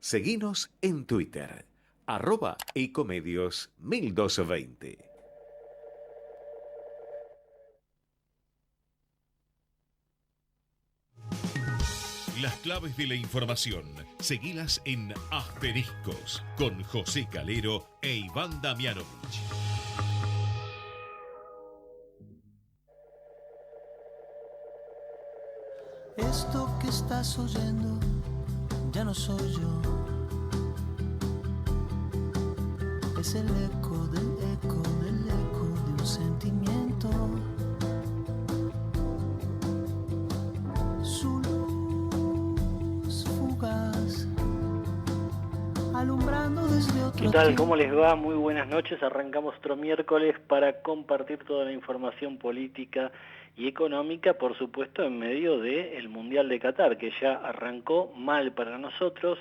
Seguinos en Twitter, @ecomedios1220. Las claves de la información, seguilas en Asteriscos, con José Calero e Iván Damianovich. Esto que estás oyendo ya no soy yo. Es el eco del eco del eco de un sentimiento. Su luz fugaz, alumbrando desde otro ¿Qué tal? tiempo. ¿Cómo les va? Muy buenas noches. Arrancamos otro miércoles para compartir toda la información política y económica, por supuesto, en medio del Mundial de Qatar, que ya arrancó mal para nosotros,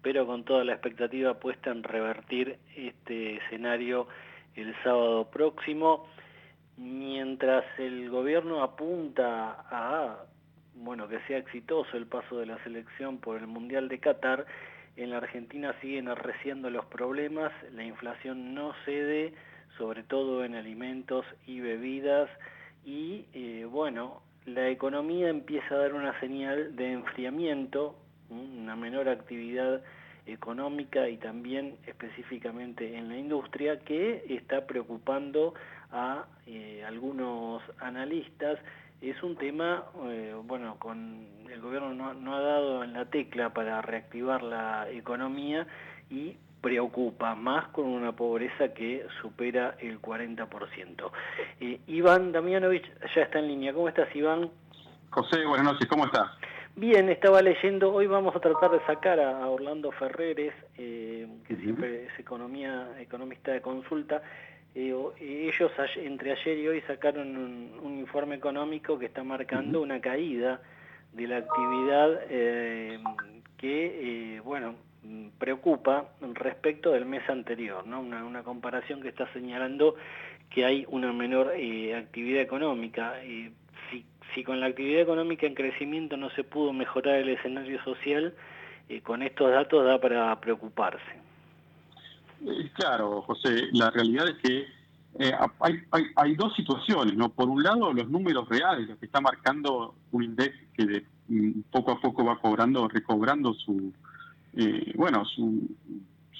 pero con toda la expectativa puesta en revertir este escenario el sábado próximo. Mientras el gobierno apunta a, que sea exitoso el paso de la selección por el Mundial de Qatar, en la Argentina siguen arreciando los problemas, la inflación no cede, sobre todo en alimentos y bebidas, y la economía empieza a dar una señal de enfriamiento, una menor actividad económica y también específicamente en la industria, que está preocupando a algunos analistas. Es un tema, con el gobierno no ha dado en la tecla para reactivar la economía y preocupa más con una pobreza que supera el 40%. Iván Damianovich ya está en línea. ¿Cómo estás, Iván? José, buenas noches, ¿cómo estás? Bien, estaba leyendo, hoy vamos a tratar de sacar a Orlando Ferreres, que siempre es economista de consulta. Ellos entre ayer y hoy sacaron un informe económico que está marcando una caída de la actividad que preocupa respecto del mes anterior, ¿no? Una comparación que está señalando que hay una menor actividad económica. Si con la actividad económica en crecimiento no se pudo mejorar el escenario social, con estos datos da para preocuparse. Claro, José, la realidad es que hay dos situaciones, ¿no? Por un lado, los números reales, los que está marcando un índice que poco a poco va recobrando su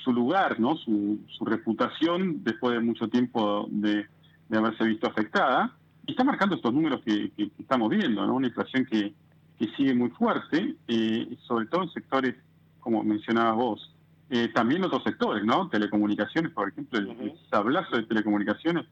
lugar, ¿no? Su reputación después de mucho tiempo de haberse visto afectada. Y está marcando estos números que estamos viendo, ¿no? Una inflación que sigue muy fuerte, sobre todo en sectores, como mencionabas vos. También otros sectores, ¿no? Telecomunicaciones, por ejemplo, el sablazo de telecomunicaciones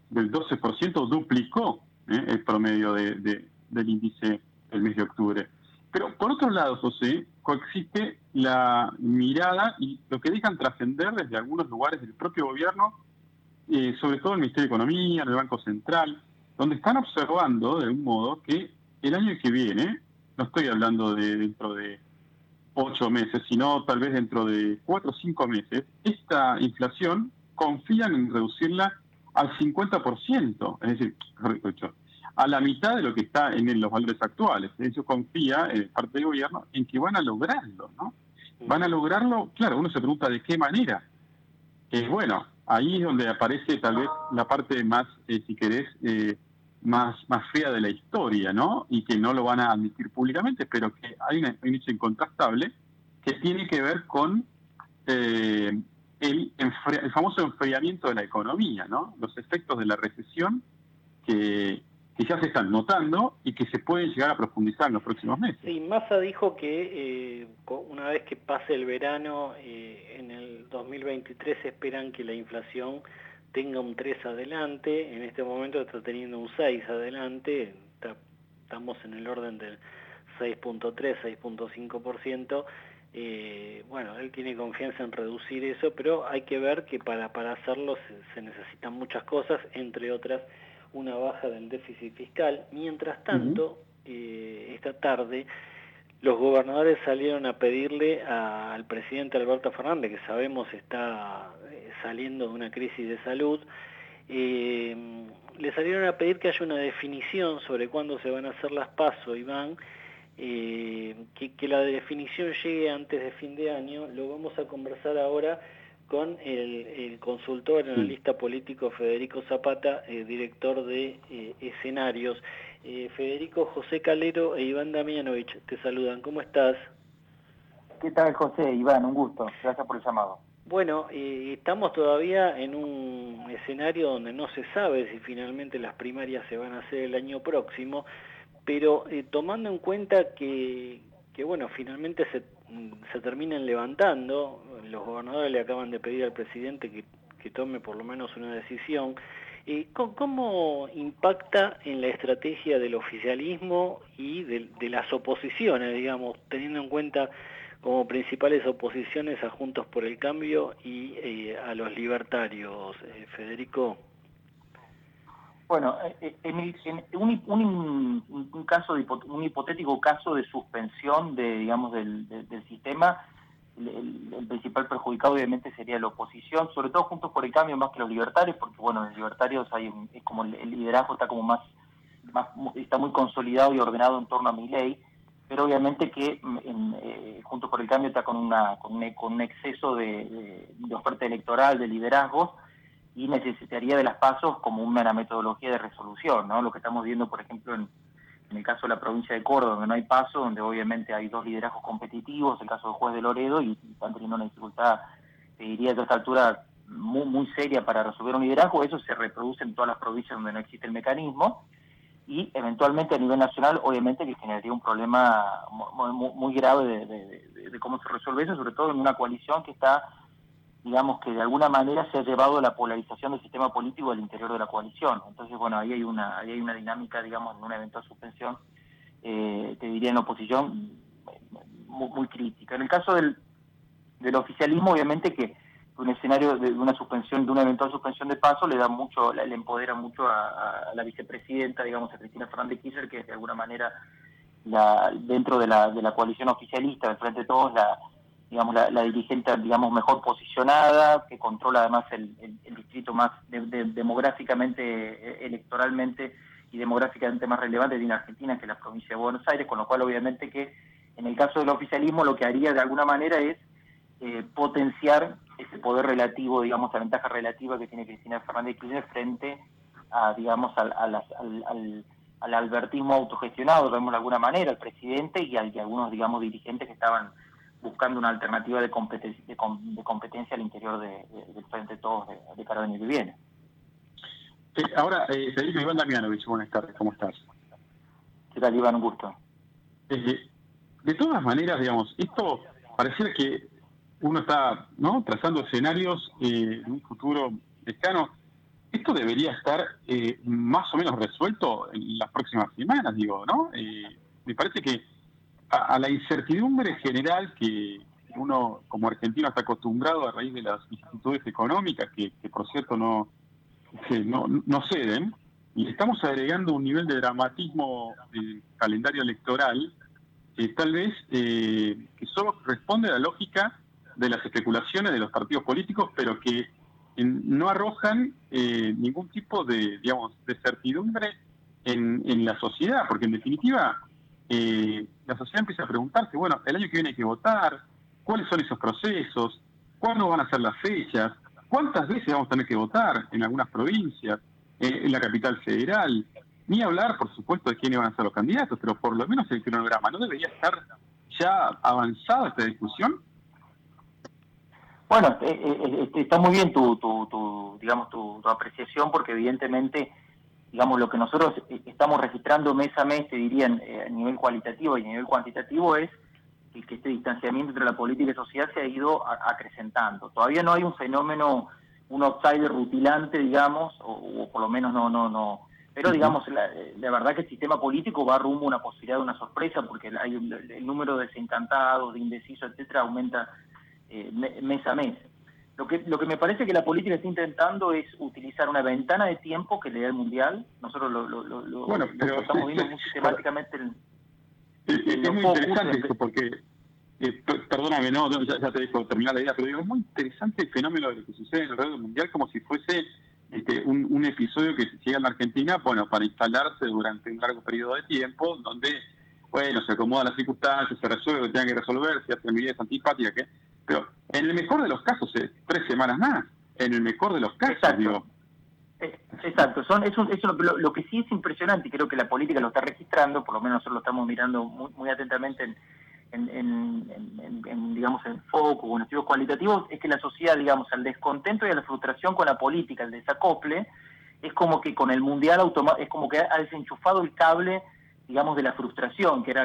del 12% duplicó el promedio del índice del mes de octubre. Pero por otro lado, José, coexiste la mirada y lo que dejan trascender desde algunos lugares del propio gobierno, sobre todo el Ministerio de Economía, el Banco Central, donde están observando de un modo que el año que viene, no estoy hablando de dentro de 8 meses, sino tal vez dentro de 4 o 5 meses, esta inflación confían en reducirla al 50%, es decir, a la mitad de lo que está en los valores actuales. Eso confía, parte del gobierno, en que van a lograrlo, ¿no? Van a lograrlo, claro, uno se pregunta de qué manera. Ahí es donde aparece tal vez la parte más, si querés, más fea de la historia, ¿no? Y que no lo van a admitir públicamente, pero que hay un hecho incontrastable que tiene que ver con el famoso enfriamiento de la economía, ¿no? Los efectos de la recesión que ya se están notando y que se pueden llegar a profundizar en los próximos meses. Sí, Massa dijo que una vez que pase el verano, en el 2023 esperan que la inflación tenga un 3 adelante. En este momento está teniendo un 6 adelante, estamos en el orden del 6.3, 6.5%. Él tiene confianza en reducir eso, pero hay que ver que para hacerlo se necesitan muchas cosas, entre otras una baja del déficit fiscal. Mientras tanto, esta tarde los gobernadores salieron a pedirle al presidente Alberto Fernández, que sabemos está saliendo de una crisis de salud, le salieron a pedir que haya una definición sobre cuándo se van a hacer las PASO, Iván, que la definición llegue antes de fin de año. Lo vamos a conversar ahora con el consultor, analista político Federico Zapata, director de Escenarios. Federico, José Calero e Iván Damianovich te saludan. ¿Cómo estás? ¿Qué tal, José? Iván, un gusto. Gracias por el llamado. Bueno, estamos todavía en un escenario donde no se sabe si finalmente las primarias se van a hacer el año próximo, pero tomando en cuenta que bueno, finalmente se terminan levantando, los gobernadores le acaban de pedir al presidente que tome por lo menos una decisión. ¿Cómo impacta en la estrategia del oficialismo y de las oposiciones, digamos, teniendo en cuenta como principales oposiciones a Juntos por el Cambio y a los libertarios, Federico? Bueno, en un caso un hipotético caso de suspensión del sistema, el principal perjudicado obviamente sería la oposición, sobre todo Juntos por el Cambio más que los libertarios, porque bueno, en los libertarios es como el liderazgo está como está muy consolidado y ordenado en torno a Milei, pero obviamente que Juntos por el Cambio está con un exceso de oferta electoral, de liderazgos, y necesitaría de las PASO como una metodología de resolución, ¿no? Lo que estamos viendo, por ejemplo, en el caso de la provincia de Córdoba, donde no hay PASO, donde obviamente hay dos liderazgos competitivos, el caso del juez de Loredo, y están teniendo una dificultad, te diría, a esta altura muy seria para resolver un liderazgo. Eso se reproduce en todas las provincias donde no existe el mecanismo, y eventualmente a nivel nacional, obviamente que generaría un problema muy grave de cómo se resuelve eso, sobre todo en una coalición que está, digamos, que de alguna manera se ha llevado a la polarización del sistema político al interior de la coalición. Entonces, bueno, ahí hay una dinámica, digamos, en una eventual suspensión, te diría en la oposición, muy crítica. En el caso del oficialismo, obviamente que un escenario de una suspensión, de una eventual suspensión de PASO, le empodera mucho a la vicepresidenta, digamos, a Cristina Fernández Kirchner, que de alguna manera dentro de la coalición oficialista, del Frente de Todos, la dirigente, digamos, mejor posicionada, que controla además el distrito más demográficamente, electoralmente y demográficamente más relevante de Argentina, que es la provincia de Buenos Aires, con lo cual obviamente que en el caso del oficialismo lo que haría de alguna manera es potenciar ese poder relativo, digamos, la ventaja relativa que tiene Cristina Fernández de Kirchner frente a, digamos, al albertismo autogestionado, vemos de alguna manera, al presidente y a algunos, digamos, dirigentes que estaban buscando una alternativa de competencia al interior del Frente de Todos de cara al año que viene. Ahora, Federico, Iván Damianovich, buenas tardes, ¿cómo estás? ¿Qué tal, Iván? Un gusto. De todas maneras, digamos, esto pareciera que uno está, ¿no?, trazando escenarios en un futuro lejano. Esto debería estar más o menos resuelto en las próximas semanas, digo, ¿no? Me parece que a la incertidumbre general que uno como argentino está acostumbrado a raíz de las vicisitudes económicas que por cierto no ceden, y estamos agregando un nivel de dramatismo del calendario electoral tal vez que solo responde a la lógica de las especulaciones de los partidos políticos, pero que no arrojan ningún tipo de, digamos, de certidumbre en la sociedad, porque en definitiva la sociedad empieza a preguntarse, bueno, el año que viene hay que votar, cuáles son esos procesos, cuándo van a ser las fechas, cuántas veces vamos a tener que votar en algunas provincias, en la capital federal, ni hablar, por supuesto, de quiénes van a ser los candidatos, pero por lo menos el cronograma, ¿no debería estar ya avanzada esta discusión? Bueno, está muy bien tu apreciación, porque evidentemente, digamos, lo que nosotros estamos registrando mes a mes, te dirían, a nivel cualitativo y a nivel cuantitativo, es que este distanciamiento entre la política y la sociedad se ha ido acrecentando. Todavía no hay un fenómeno, un outsider rutilante, digamos, o por lo menos no. Pero, digamos, la verdad que el sistema político va rumbo a una posibilidad de una sorpresa, porque el número de desencantados, de indecisos, etcétera, aumenta mes a mes. Lo que me parece que la política está intentando es utilizar una ventana de tiempo que le da el Mundial. Nosotros bueno, pero lo estamos viendo muy sistemáticamente. Es muy interesante esto, porque, perdóname, ya te dejo terminar la idea, pero digo, es muy interesante el fenómeno de lo que sucede en el radio mundial, como si fuese un episodio que llega a la Argentina, bueno, para instalarse durante un largo periodo de tiempo, donde bueno, se acomodan las circunstancias, se resuelve lo que tenga que resolver, se hacen medidas antipáticas, pero en el mejor de los casos, 3 semanas más, en el mejor de los casos, Exacto. digo. Exacto, lo que sí es impresionante, y creo que la política lo está registrando, por lo menos nosotros lo estamos mirando muy, muy atentamente digamos, en foco o en estudios cualitativos, es que la sociedad, digamos, al descontento y a la frustración con la política, el desacople, es como que con el mundial es como que ha desenchufado el cable, digamos, de la frustración, que era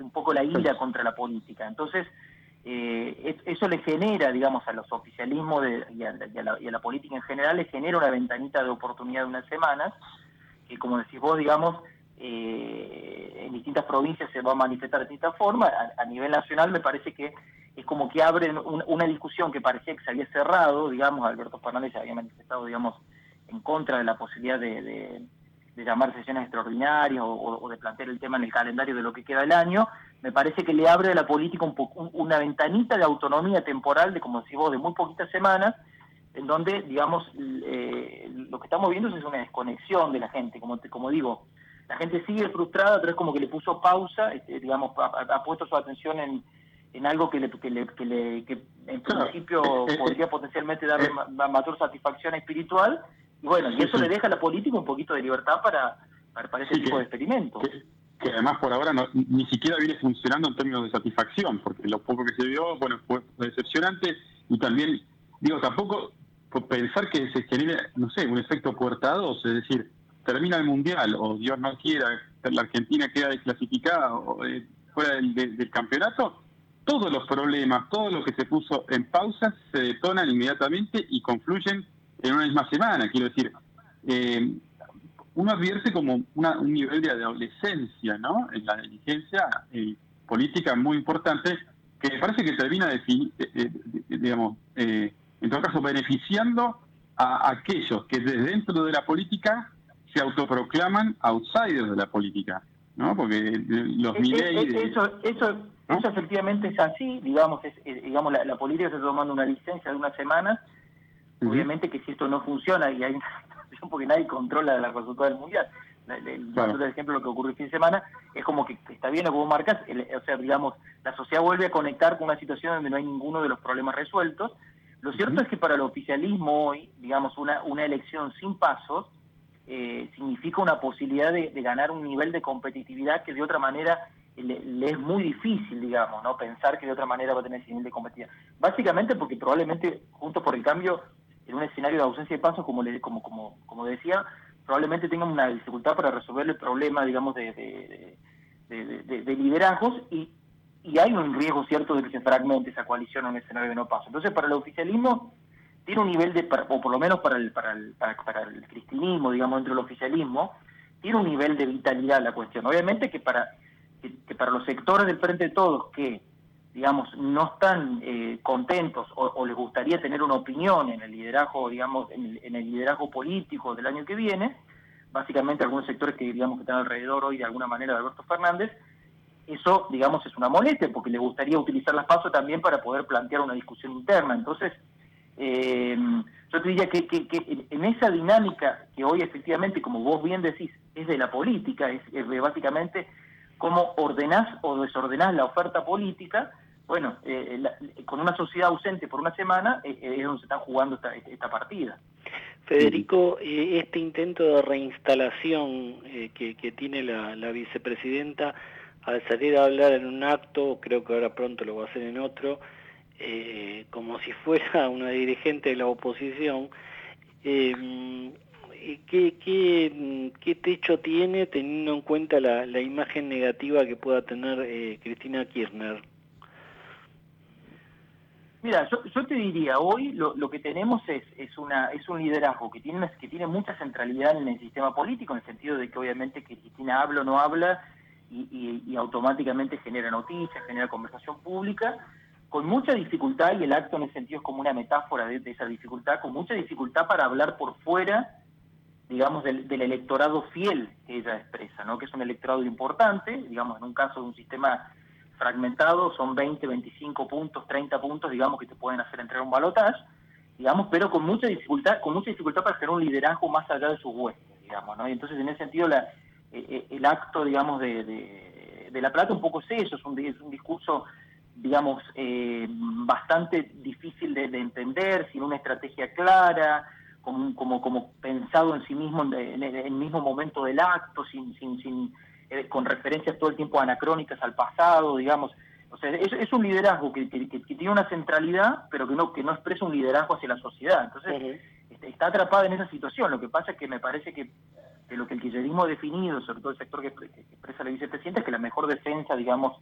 un poco la ira contra la política. Entonces, eso le genera, digamos, a los oficialismos y a la política en general, le genera una ventanita de oportunidad de unas semanas, que como decís vos, digamos, en distintas provincias se va a manifestar de distintas formas. A nivel nacional me parece que es como que abre una discusión que parecía que se había cerrado, digamos. Alberto Fernández se había manifestado, digamos, en contra de la posibilidad de llamar sesiones extraordinarias o de plantear el tema en el calendario de lo que queda del año. Me parece que le abre a la política una ventanita de autonomía temporal, de, como decís vos, de muy poquitas semanas, en donde, digamos, lo que estamos viendo es una desconexión de la gente, como digo. La gente sigue frustrada, pero es como que le puso pausa, digamos, ha puesto su atención en algo que en principio podría potencialmente darle mayor satisfacción espiritual, y bueno, y eso le deja a la política un poquito de libertad para ese tipo de experimentos. Que además por ahora ni siquiera viene funcionando en términos de satisfacción, porque lo poco que se vio, bueno, fue decepcionante, y también, digo, tampoco pensar que se genere, no sé, un efecto puerta 2, es decir, termina el Mundial, o Dios no quiera, la Argentina queda desclasificada o fuera del campeonato, todos los problemas, todo lo que se puso en pausa se detonan inmediatamente y confluyen en una misma semana. Quiero decir, uno advierte como un nivel de adolescencia, ¿no?, en la dirigencia política muy importante, que me parece que termina digamos, en todo caso beneficiando a aquellos que desde dentro de la política se autoproclaman outsiders de la política, ¿no? Porque los Milei... Eso efectivamente es así, digamos, digamos la política se está tomando una licencia de unas semanas. Obviamente que si esto no funciona, y hay una situación porque nadie controla los resultados del Mundial, por ejemplo, lo que ocurrió el fin de semana, es como que está bien lo que vos marcas, o sea, digamos, la sociedad vuelve a conectar con una situación donde no hay ninguno de los problemas resueltos. Lo cierto es que para el oficialismo hoy, digamos, una elección sin pasos, significa una posibilidad de ganar un nivel de competitividad que de otra manera le es muy difícil, digamos, ¿no? Pensar que de otra manera va a tener ese nivel de competitividad. Básicamente porque probablemente, Juntos por el Cambio, en un escenario de ausencia de pasos, como decía, probablemente tengan una dificultad para resolver el problema, digamos, de liderazgos, y hay un riesgo cierto de que se fragmente esa coalición en un escenario de no paso. Entonces, para el oficialismo tiene un nivel o por lo menos para el cristinismo, digamos, dentro del oficialismo, tiene un nivel de vitalidad la cuestión. Obviamente que para los sectores del Frente de Todos que, digamos, no están contentos o les gustaría tener una opinión en el liderazgo, digamos, en el liderazgo político del año que viene, básicamente algunos sectores que, digamos, que están alrededor hoy de alguna manera de Alberto Fernández, eso, digamos, es una molestia porque les gustaría utilizar las PASO también para poder plantear una discusión interna. Entonces, yo te diría que en esa dinámica que hoy efectivamente, como vos bien decís, es de la política, es básicamente cómo ordenás o desordenás la oferta política. Bueno, con una sociedad ausente por una semana es donde se está jugando esta partida. Federico, este intento de reinstalación que tiene la vicepresidenta al salir a hablar en un acto, creo que ahora pronto lo va a hacer en otro, como si fuera una dirigente de la oposición, ¿qué techo tiene teniendo en cuenta la imagen negativa que pueda tener Cristina Kirchner? Mira, yo te diría, hoy lo que tenemos es un liderazgo que tiene mucha centralidad en el sistema político, en el sentido de que obviamente que Cristina habla o no habla y automáticamente genera noticias, genera conversación pública, con mucha dificultad, y el acto en ese sentido es como una metáfora de esa dificultad, con mucha dificultad para hablar por fuera, digamos, del electorado fiel que ella expresa, ¿no? Que es un electorado importante, digamos, en un caso de un sistema fragmentado, son 20, 25 puntos, 30 puntos, digamos, que te pueden hacer entrar a un balotaje, digamos, pero con mucha dificultad para generar un liderazgo más allá de sus huestes, digamos, ¿no? Y entonces, en ese sentido, el acto, digamos, de de La Plata un poco es eso, es un discurso, digamos, bastante difícil de entender, sin una estrategia clara, como pensado en sí mismo, en el mismo momento del acto, con referencias todo el tiempo anacrónicas al pasado, digamos. O sea, es un liderazgo que tiene una centralidad, pero que no expresa un liderazgo hacia la sociedad. Entonces, está atrapada en esa situación. Lo que pasa es que me parece que lo que el kirchnerismo ha definido, sobre todo el sector que expresa la vicepresidenta, es que la mejor defensa, digamos,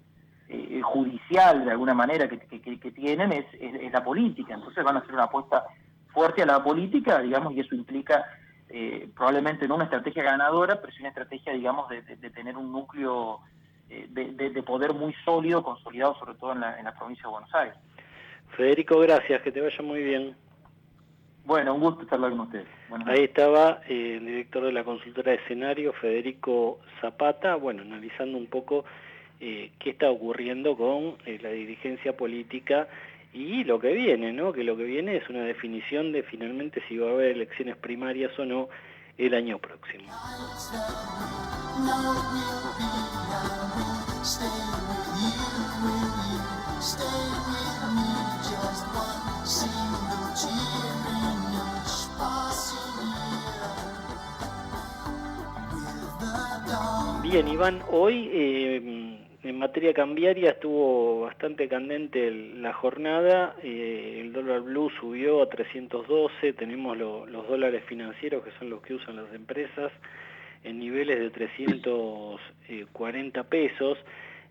judicial, de alguna manera, que tienen es la política. Entonces van a hacer una apuesta fuerte a la política, digamos, y eso implica probablemente no una estrategia ganadora, pero sí una estrategia, digamos, de tener un núcleo de poder muy sólido, consolidado, sobre todo en la provincia de Buenos Aires. Federico, gracias, que te vaya muy bien. Bueno, un gusto charlar con ustedes. Ahí estaba el director de la consultora de escenario, Federico Zapata, bueno, analizando un poco qué está ocurriendo con la dirigencia política y lo que viene, ¿no? Que lo que viene es una definición de finalmente si va a haber elecciones primarias o no el año próximo. Bien, Iván, hoy en materia cambiaria estuvo bastante candente la jornada, el dólar blue subió a 312, tenemos los dólares financieros, que son los que usan las empresas, en niveles de 340 pesos.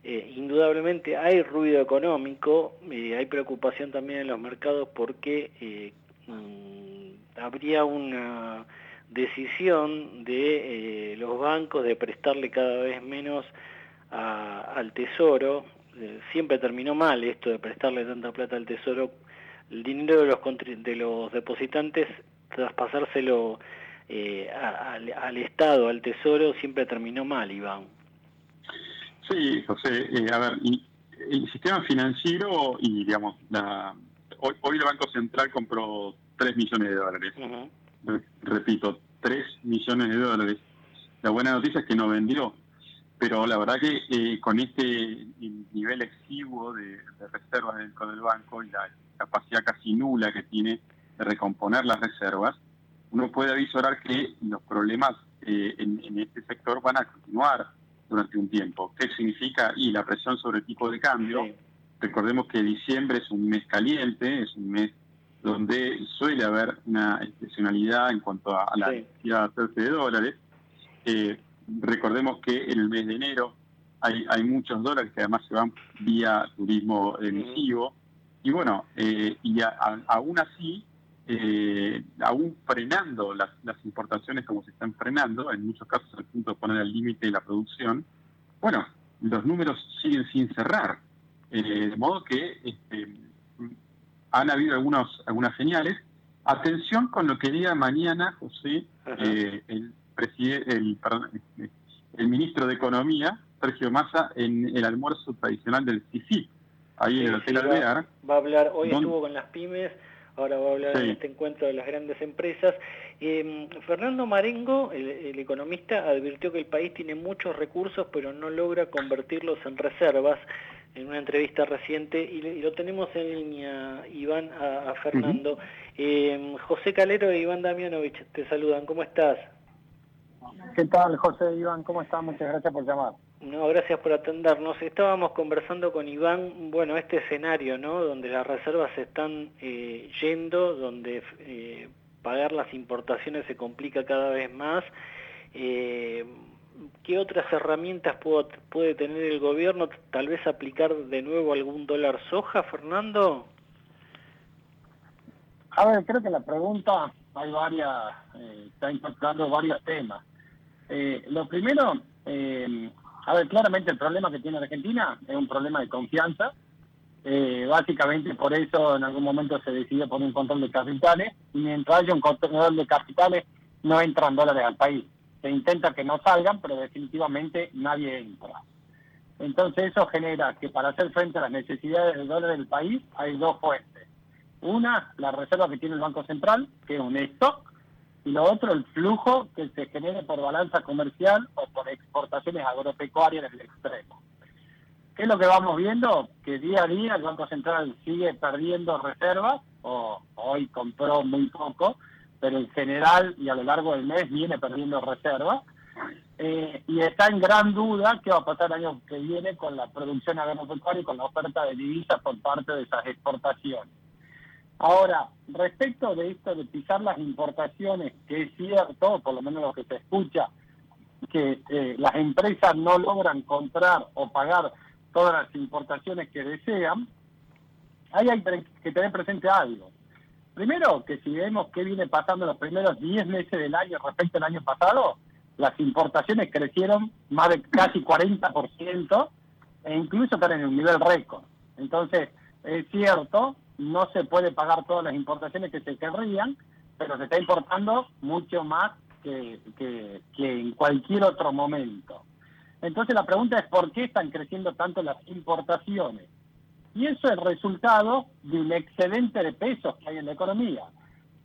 Indudablemente hay ruido económico, hay preocupación también en los mercados porque habría una decisión de los bancos de prestarle cada vez menos al Tesoro. Siempre terminó mal esto de prestarle tanta plata al Tesoro, el dinero de los depositantes, traspasárselo al Estado, al Tesoro, siempre terminó mal, Iván. Sí, José, a ver, el sistema financiero y, digamos, hoy el Banco Central compró 3 millones de dólares. Uh-huh. Repito, 3 millones de dólares. La buena noticia es que no vendió, pero la verdad que con este nivel exiguo de reservas dentro del banco y la capacidad casi nula que tiene de recomponer las reservas, uno puede avisorar que los problemas en este sector van a continuar durante un tiempo. ¿Qué significa? Y la presión sobre el tipo de cambio. Sí. Recordemos que diciembre es un mes caliente, es un mes donde suele haber una excepcionalidad en cuanto a la necesidad de hacerse de dólares. Recordemos que en el mes de enero hay muchos dólares que además se van vía turismo emisivo. Y bueno, aún así, aún frenando las importaciones como se están frenando, en muchos casos al punto de poner al límite la producción, bueno, los números siguen sin cerrar. De modo que han habido algunas señales. Atención con lo que diga mañana, José, el ministro de Economía, Sergio Massa, en el almuerzo tradicional del CICIP, ahí en el Hotel Alvear. Va a hablar, hoy estuvo con las pymes, ahora va a hablar en este encuentro de las grandes empresas. Fernando Marengo, el economista, advirtió que el país tiene muchos recursos, pero no logra convertirlos en reservas, en una entrevista reciente, y lo tenemos en línea, Iván, a Fernando. José Calero e Iván Damianovich te saludan, ¿cómo estás? ¿Qué tal, José, Iván? ¿Cómo estás? Muchas gracias por llamar. No, gracias por atendernos. Estábamos conversando con Iván, bueno, este escenario, ¿no?, donde las reservas se están yendo, donde pagar las importaciones se complica cada vez más. ¿Qué otras herramientas puede tener el gobierno? ¿Tal vez aplicar de nuevo algún dólar soja, Fernando? A ver, creo que en la pregunta hay está impactando varios temas. Lo primero, a ver, claramente el problema que tiene Argentina es un problema de confianza. Básicamente por eso en algún momento se decidió poner un control de capitales, y mientras haya un control de capitales no entran dólares al país. Se intenta que no salgan, pero definitivamente nadie entra. Entonces eso genera que para hacer frente a las necesidades del dólar del país hay dos fuentes. Una, la reserva que tiene el Banco Central, que es un stock, y lo otro, el flujo que se genere por balanza comercial o por exportaciones agropecuarias en el extremo. ¿qué es lo que vamos viendo? Que día a día el Banco Central sigue perdiendo reservas, o hoy compró muy poco, pero en general y a lo largo del mes viene perdiendo reservas. Y está en gran duda qué va a pasar el año que viene con la producción agropecuaria y con la oferta de divisas por parte de esas exportaciones. Ahora, respecto de esto de pisar las importaciones, que es cierto, por lo menos lo que se escucha, que las empresas no logran comprar o pagar todas las importaciones que desean, ahí hay que tener presente algo. Primero, que si vemos qué viene pasando en los primeros 10 meses del año respecto al año pasado, las importaciones crecieron más de casi 40% e incluso están en un nivel récord. Entonces, es cierto, no se puede pagar todas las importaciones que se querrían, pero se está importando mucho más que en cualquier otro momento. Entonces la pregunta es ¿por qué están creciendo tanto las importaciones? Y eso es el resultado de un excedente de pesos que hay en la economía.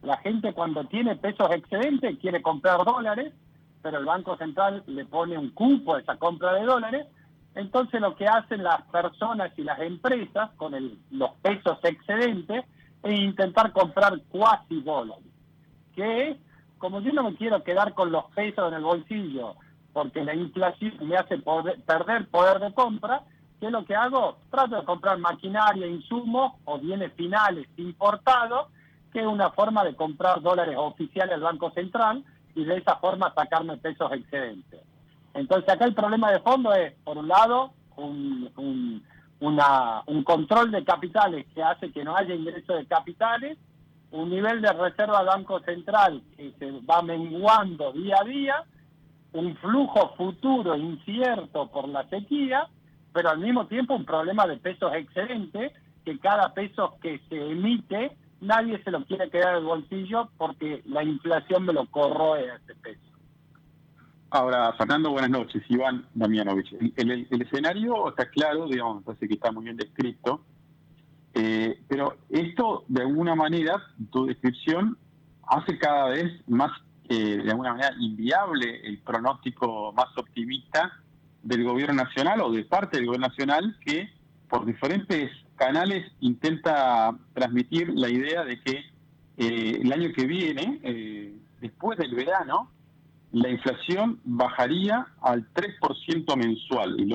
La gente cuando tiene pesos excedentes quiere comprar dólares, pero el Banco Central le pone un cupo a esa compra de dólares. Entonces lo que hacen las personas y las empresas con los pesos excedentes es intentar comprar cuasi dólares, que es, como yo no me quiero quedar con los pesos en el bolsillo, porque la inflación me hace perder poder de compra, ¿qué es lo que hago? Trato de comprar maquinaria, insumos o bienes finales importados, que es una forma de comprar dólares oficiales al Banco Central y de esa forma sacarme pesos excedentes. Entonces acá el problema de fondo es, por un lado, un control de capitales que hace que no haya ingreso de capitales, un nivel de reserva del Banco Central que se va menguando día a día, un flujo futuro incierto por la sequía, pero al mismo tiempo un problema de pesos excedentes, que cada peso que se emite, nadie se lo quiere quedar en el bolsillo porque la inflación me lo corroe a ese peso. Ahora, Fernando, buenas noches. Iván Damianovich. El escenario está claro, digamos, me parece que está muy bien descrito, pero esto, de alguna manera, tu descripción hace cada vez más, de alguna manera, inviable el pronóstico más optimista del gobierno nacional o de parte del gobierno nacional, que por diferentes canales intenta transmitir la idea de que el año que viene, después del verano, la inflación bajaría al 3% mensual. Y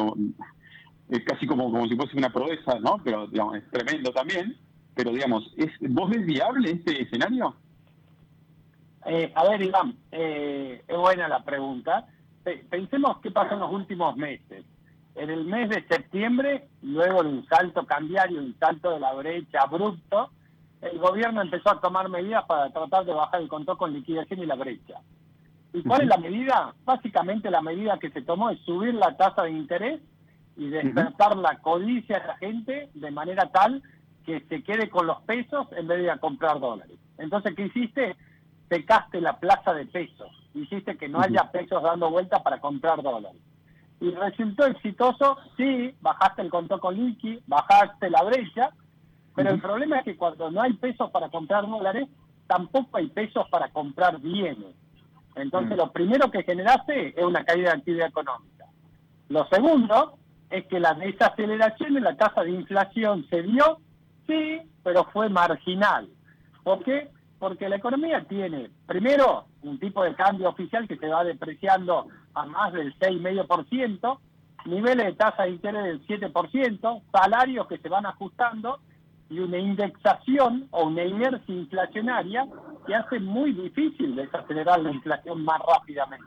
es casi como si fuese una proeza, ¿no? Pero digamos, es tremendo también. Pero digamos, ¿vos ves viable este escenario? A ver, Iván, es buena la pregunta. Pensemos qué pasó en los últimos meses. En el mes de septiembre, luego de un salto cambiario, un salto de la brecha abrupto, el gobierno empezó a tomar medidas para tratar de bajar el control con liquidación y la brecha. ¿Y cuál es la medida? Básicamente la medida que se tomó es subir la tasa de interés y despertar la codicia de la gente de manera tal que se quede con los pesos en vez de ir a comprar dólares. Entonces, ¿qué hiciste? Secaste la plaza de pesos. Hiciste que no haya pesos dando vuelta para comprar dólares. Y resultó exitoso, sí, bajaste el control con liqui, bajaste la brecha, pero el problema es que cuando no hay pesos para comprar dólares, tampoco hay pesos para comprar bienes. Entonces, lo primero que generaste es una caída de actividad económica. Lo segundo es que la desaceleración en la tasa de inflación se dio, sí, pero fue marginal. ¿Por qué? Porque la economía tiene, primero, un tipo de cambio oficial que se va depreciando a más del 6,5%, niveles de tasa de interés del 7%, salarios que se van ajustando y una indexación o una inercia inflacionaria que hace muy difícil desacelerar la inflación más rápidamente.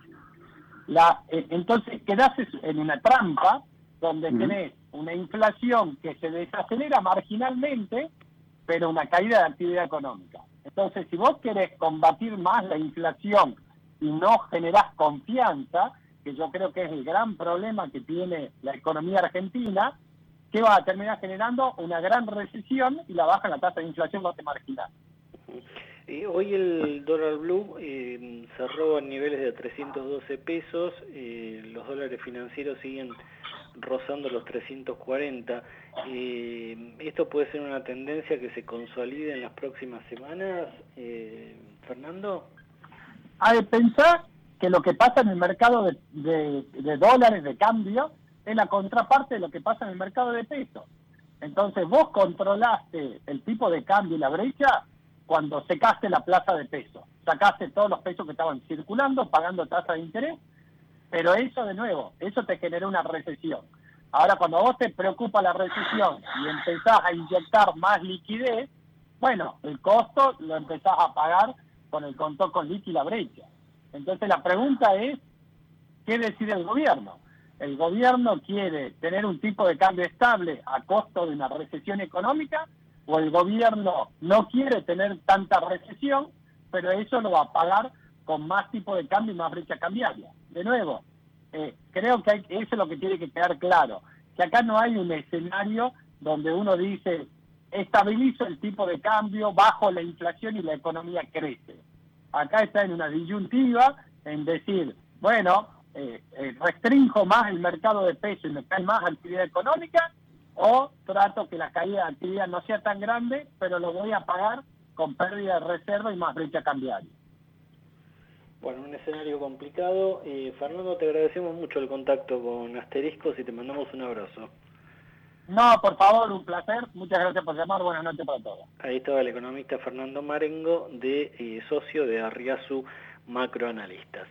Entonces quedás en una trampa donde tenés una inflación que se desacelera marginalmente, pero una caída de actividad económica. Entonces, si vos querés combatir más la inflación y no generás confianza, que yo creo que es el gran problema que tiene la economía argentina, ¿qué va a terminar generando? Una gran recesión y la baja en la tasa de inflación va a ser marginal. Hoy el dólar blue cerró a niveles de 312 pesos, los dólares financieros siguen rozando los 340. ¿Esto puede ser una tendencia que se consolide en las próximas semanas, Fernando? Hay que pensar que lo que pasa en el mercado de dólares de cambio es la contraparte de lo que pasa en el mercado de pesos. Entonces vos controlaste el tipo de cambio y la brecha cuando secaste la plaza de pesos. Sacaste todos los pesos que estaban circulando, pagando tasa de interés, pero eso de nuevo, eso te generó una recesión. Ahora cuando a vos te preocupa la recesión y empezás a inyectar más liquidez, bueno, el costo lo empezás a pagar con el contó con liqui y la brecha. Entonces la pregunta es, ¿qué decide el gobierno? ¿El gobierno quiere tener un tipo de cambio estable a costo de una recesión económica? ¿O el gobierno no quiere tener tanta recesión, pero eso lo va a pagar con más tipo de cambio y más brecha cambiaria? De nuevo, creo que eso es lo que tiene que quedar claro, que acá no hay un escenario donde uno dice, estabilizo el tipo de cambio, bajo la inflación y la economía crece. Acá está en una disyuntiva en decir, bueno, restrinjo más el mercado de pesos y me cae más actividad económica, o trato que la caída de actividad no sea tan grande, pero lo voy a pagar con pérdida de reserva y más brecha cambiaria. Bueno, un escenario complicado. Fernando, te agradecemos mucho el contacto con Asteriscos y te mandamos un abrazo. No, por favor, un placer. Muchas gracias por llamar. Buenas noches para todos. Ahí estaba el economista Fernando Marengo, socio de Arriazu Macroanalistas.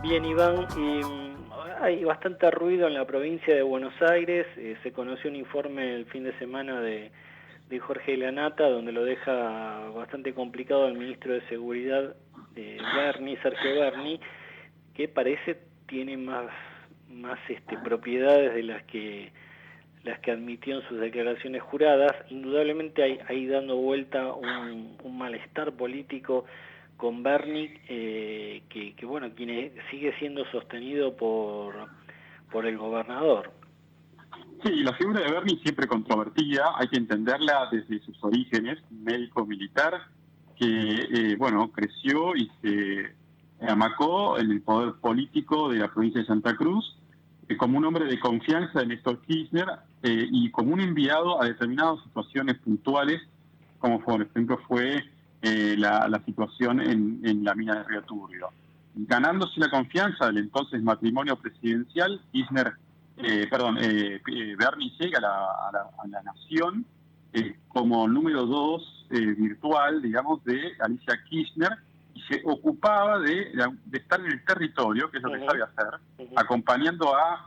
Bien, Iván, hay bastante ruido en la provincia de Buenos Aires. Se conoció un informe el fin de semana de Jorge Lanata, donde lo deja bastante complicado el ministro de Seguridad, Sergio Berni, que parece tiene más propiedades de las que admitió en sus declaraciones juradas. Indudablemente hay ahí dando vuelta un malestar político con Berni, que bueno, quien sigue siendo sostenido por el gobernador. Sí, la figura de Berni siempre controvertida, hay que entenderla desde sus orígenes, médico-militar, que creció y se amacó en el poder político de la provincia de Santa Cruz, como un hombre de confianza de Néstor Kirchner y como un enviado a determinadas situaciones puntuales, como por ejemplo fue la situación en la mina de Río Turbio. Ganándose la confianza del entonces matrimonio presidencial, Berni llega a la Nación como número 2 virtual, digamos, de Alicia Kirchner, y se ocupaba de estar en el territorio, que es lo que sabe hacer, acompañando a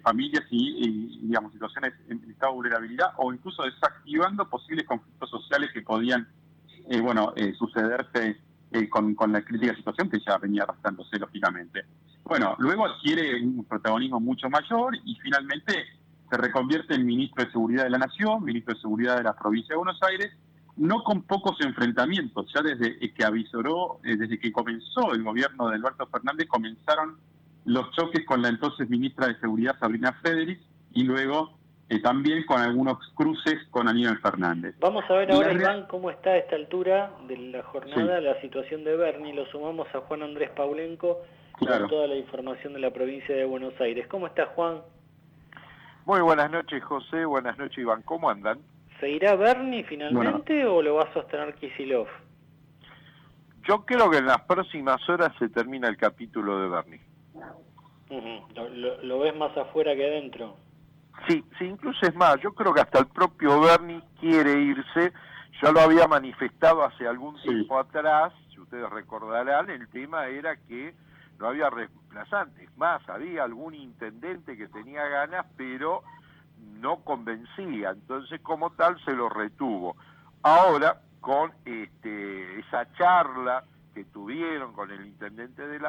familias y digamos, situaciones en estado de vulnerabilidad, o incluso desactivando posibles conflictos sociales que podían sucederse con la crítica situación que ya venía arrastrándose, lógicamente. Bueno, luego adquiere un protagonismo mucho mayor y finalmente se reconvierte en ministro de Seguridad de la Nación, ministro de Seguridad de la provincia de Buenos Aires, no con pocos enfrentamientos. Ya desde que avisoró, desde que comenzó el gobierno de Alberto Fernández, comenzaron los choques con la entonces ministra de Seguridad, Sabrina Frederick, y luego también con algunos cruces con Aníbal Fernández. Vamos a ver ahora, Iván, cómo está a esta altura de la jornada la situación de Berni. Lo sumamos a Juan Andrés Paulenco con toda la información de la provincia de Buenos Aires. ¿Cómo está, Juan? Muy buenas noches, José. Buenas noches, Iván. ¿Cómo andan? ¿Se irá Berni finalmente o lo va a sostener Kicillof? Yo creo que en las próximas horas se termina el capítulo de Berni. ¿Lo ves más afuera que adentro? Sí, incluso es más, yo creo que hasta el propio Berni quiere irse. Ya lo había manifestado hace algún tiempo atrás, si ustedes recordarán, el tema era que no había reemplazantes. Más, había algún intendente que tenía ganas, pero no convencía, entonces como tal se lo retuvo. Ahora, con esa charla que tuvieron con el ex intendente de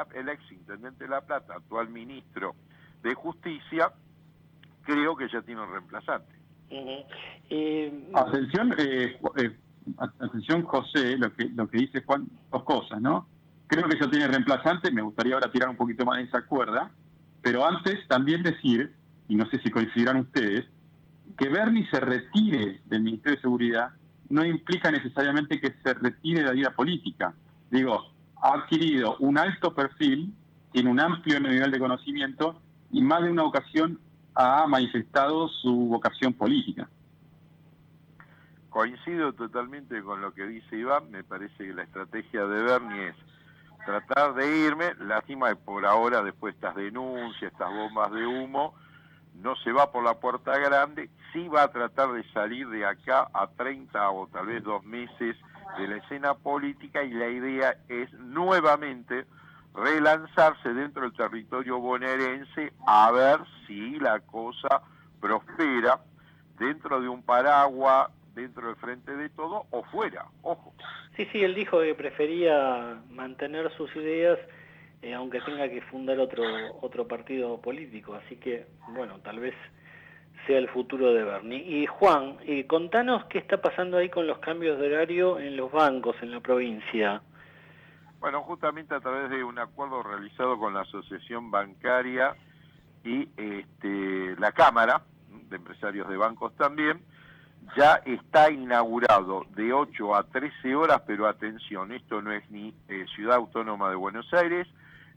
La Plata, actual ministro de Justicia, creo que ya tiene un reemplazante. Atención, José, lo que dice Juan, dos cosas, ¿no? Creo que ya tiene reemplazante, me gustaría ahora tirar un poquito más de esa cuerda, pero antes también decir, y no sé si coincidirán ustedes, que Berni se retire del Ministerio de Seguridad no implica necesariamente que se retire de la vida política. Digo, ha adquirido un alto perfil, tiene un amplio nivel de conocimiento y más de una ocasión ha manifestado su vocación política. coincido totalmente con lo que dice Iván, me parece que la estrategia de Bernie es tratar de irme, lástima que por ahora, después de estas denuncias, estas bombas de humo, no se va por la puerta grande, sí va a tratar de salir de acá a 30 o tal vez 2 meses de la escena política, y la idea es nuevamente relanzarse dentro del territorio bonaerense a ver si la cosa prospera dentro de un paraguas, dentro del Frente de Todo o fuera, ojo. Sí, él dijo que prefería mantener sus ideas aunque tenga que fundar otro partido político, así que, bueno, tal vez sea el futuro de Bernie. Y Juan, contanos qué está pasando ahí con los cambios de horario en los bancos en la provincia. Bueno, justamente a través de un acuerdo realizado con la Asociación Bancaria y la Cámara de Empresarios de Bancos también, ya está inaugurado de 8 a 13 horas, pero atención, esto no es ni Ciudad Autónoma de Buenos Aires,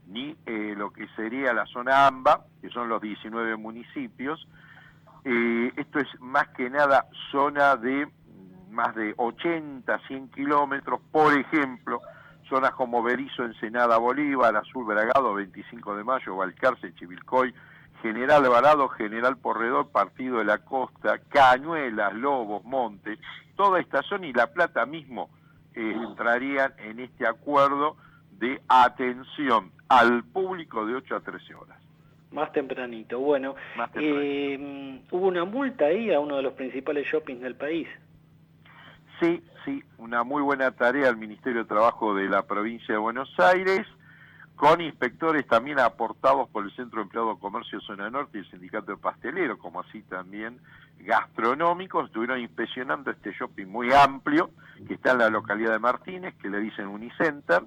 ni lo que sería la zona AMBA, que son los 19 municipios. Esto es más que nada zona de más de 80, 100 kilómetros, por ejemplo, zonas como Berizo, Ensenada, Bolívar, Azul, Bragado, 25 de Mayo, Balcarce, Chivilcoy, General Alvarado, General Porredor, Partido de la Costa, Cañuelas, Lobos, Monte, toda esta zona y La Plata mismo entrarían en este acuerdo de atención al público de 8 a 13 horas. Más tempranito, bueno. Más tempranito. ¿Hubo una multa ahí a uno de los principales shoppings del país? Sí, una muy buena tarea del Ministerio de Trabajo de la provincia de Buenos Aires, con inspectores también aportados por el Centro de Empleado de Comercio Zona Norte y el Sindicato de Pastelero, como así también gastronómicos. Estuvieron inspeccionando este shopping muy amplio, que está en la localidad de Martínez, que le dicen Unicenter.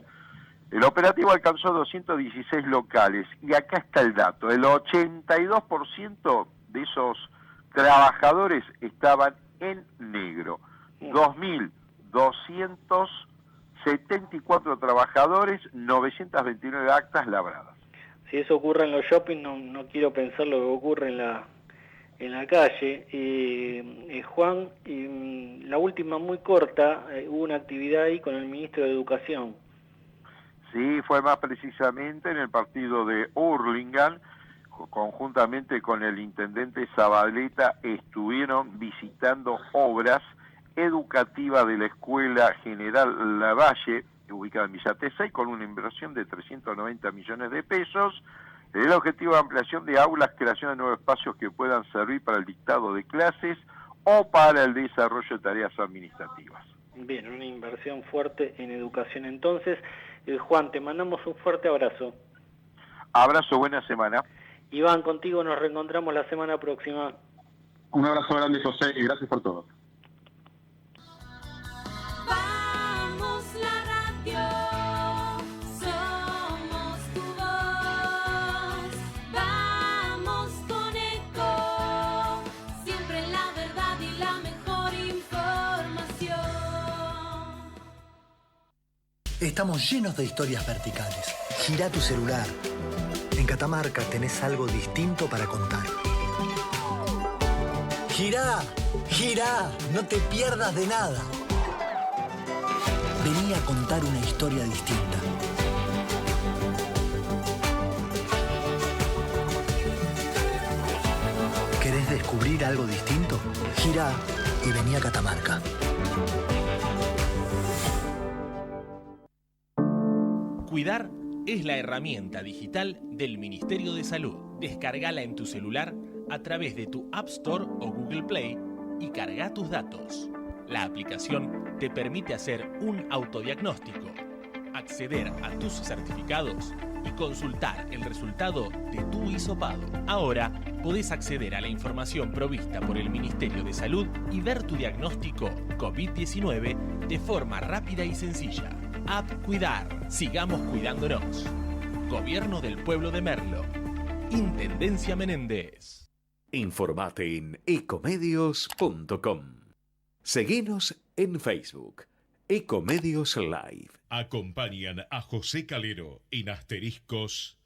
El operativo alcanzó 216 locales, y acá está el dato, el 82% de esos trabajadores estaban en negro, 2.274 trabajadores, 929 actas labradas. Si eso ocurre en los shoppings, no quiero pensar lo que ocurre en la calle. Juan, la última muy corta, hubo una actividad ahí con el ministro de Educación. Sí, fue más precisamente en el partido de Hurlingham, conjuntamente con el intendente Zabaleta, estuvieron visitando obras educativas de la Escuela General Lavalle, ubicada en Villa Tesey, con una inversión de 390 millones de pesos. El objetivo de ampliación de aulas, creación de nuevos espacios que puedan servir para el dictado de clases o para el desarrollo de tareas administrativas. Bien, una inversión fuerte en educación entonces. Juan, te mandamos un fuerte abrazo. Abrazo, buena semana. Iván, contigo nos reencontramos la semana próxima. Un abrazo grande, José, y gracias por todo. Vamos la radio, somos tu voz. Vamos con Eco, siempre la verdad y la mejor información. Estamos llenos de historias verticales. Gira tu celular. En Catamarca tenés algo distinto para contar. Girá, girá, no te pierdas de nada. Vení a contar una historia distinta. ¿Querés descubrir algo distinto? Girá y vení a Catamarca. Cuidar es la herramienta digital del Ministerio de Salud. Descárgala en tu celular a través de tu App Store o Google Play y carga tus datos. La aplicación te permite hacer un autodiagnóstico, acceder a tus certificados y consultar el resultado de tu hisopado. Ahora podés acceder a la información provista por el Ministerio de Salud y ver tu diagnóstico COVID-19 de forma rápida y sencilla. App Cuidar. Sigamos cuidándonos. Gobierno del Pueblo de Merlo. Intendencia Menéndez. Informate en ecomedios.com. Seguinos en Facebook. Ecomedios Live. Acompañan a José Calero en asteriscos.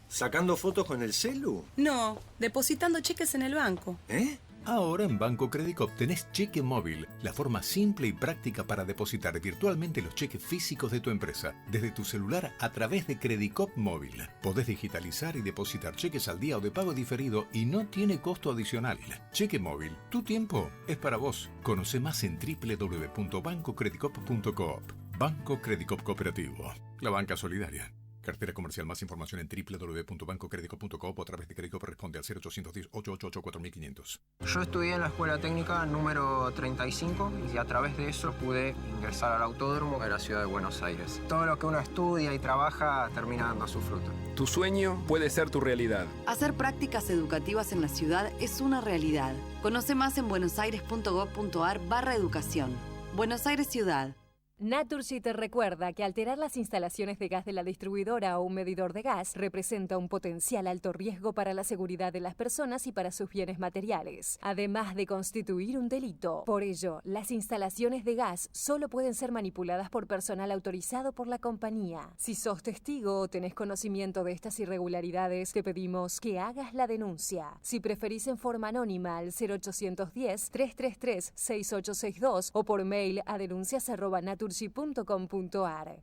¿Sacando fotos con el celu? No, depositando cheques en el banco. ¿Eh? Ahora en Banco Credicop tenés cheque móvil, la forma simple y práctica para depositar virtualmente los cheques físicos de tu empresa, desde tu celular a través de Credicop Móvil. Podés digitalizar y depositar cheques al día o de pago diferido y no tiene costo adicional. Cheque móvil, tu tiempo es para vos. Conoce más en www.bancocredicop.coop. Banco Credicop Cooperativo, la banca solidaria. Cartera comercial. Más información en www.bancocredicop.coop o a través de Credicop. Responde al 0810-888-4500. Yo estudié en la escuela técnica número 35 y a través de eso pude ingresar al autódromo de la ciudad de Buenos Aires. Todo lo que uno estudia y trabaja termina dando su fruto. Tu sueño puede ser tu realidad. Hacer prácticas educativas en la ciudad es una realidad. Conoce más en buenosaires.gov.ar/educación. Buenos Aires Ciudad. Naturgy te recuerda que alterar las instalaciones de gas de la distribuidora o un medidor de gas representa un potencial alto riesgo para la seguridad de las personas y para sus bienes materiales, además de constituir un delito. Por ello, las instalaciones de gas solo pueden ser manipuladas por personal autorizado por la compañía. Si sos testigo o tenés conocimiento de estas irregularidades, te pedimos que hagas la denuncia. Si preferís en forma anónima al 0810-333-6862 o por mail a denuncias@naturgy.com.ar.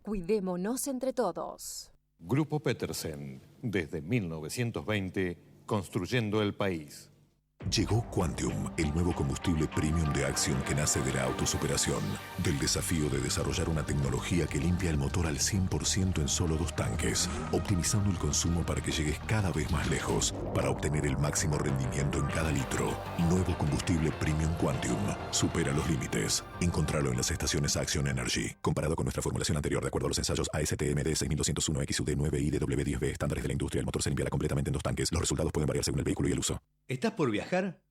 Cuidémonos entre todos. Grupo Petersen, desde 1920, construyendo el país. Llegó Quantium, el nuevo combustible premium de Axion que nace de la autosuperación, del desafío de desarrollar una tecnología que limpia el motor al 100% en solo 2 tanques, optimizando el consumo para que llegues cada vez más lejos, para obtener el máximo rendimiento en cada litro. Nuevo combustible premium Quantium, supera los límites. Encontralo en las estaciones Axion Energy. Comparado con nuestra formulación anterior, de acuerdo a los ensayos ASTM D6201 XUD9 y DW10B, estándares de la industria, el motor se limpiará completamente en 2 tanques. Los resultados pueden variar según el vehículo y el uso. ¿Estás por viajar?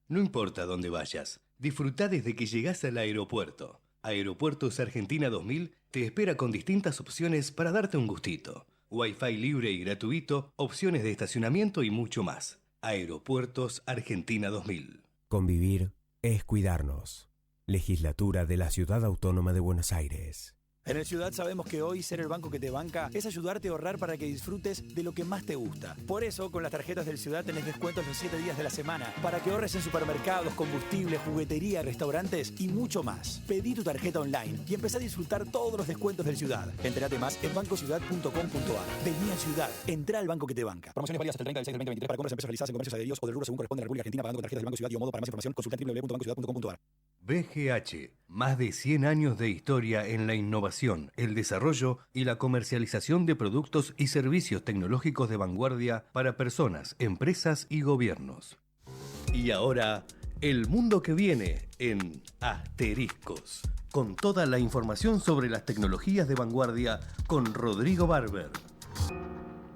No importa dónde vayas. Disfruta desde que llegás al aeropuerto. Aeropuertos Argentina 2000 te espera con distintas opciones para darte un gustito. Wi-Fi libre y gratuito, opciones de estacionamiento y mucho más. Aeropuertos Argentina 2000. Convivir es cuidarnos. Legislatura de la Ciudad Autónoma de Buenos Aires. En el Ciudad sabemos que hoy ser el banco que te banca es ayudarte a ahorrar para que disfrutes de lo que más te gusta. Por eso, con las tarjetas del Ciudad tenés descuentos los 7 días de la semana para que ahorres en supermercados, combustible, juguetería, restaurantes y mucho más. Pedí tu tarjeta online y empezá a disfrutar todos los descuentos del Ciudad. Entérate más en bancociudad.com.ar. Vení a Ciudad, entrá al banco que te banca. Promociones válidas hasta el 30 del 6 del 2023 para compras en empresas realizadas en comercios adheridos o de rubro según corresponde a la República Argentina pagando con tarjetas del Banco Ciudad y o modo. Para más información consulta www.bancociudad.com.ar. BGH, más de 100 años de historia en la innovación, el desarrollo y la comercialización de productos y servicios tecnológicos de vanguardia para personas, empresas y gobiernos. Y ahora, el mundo que viene en Asteriscos, con toda la información sobre las tecnologías de vanguardia con Rodrigo Barber.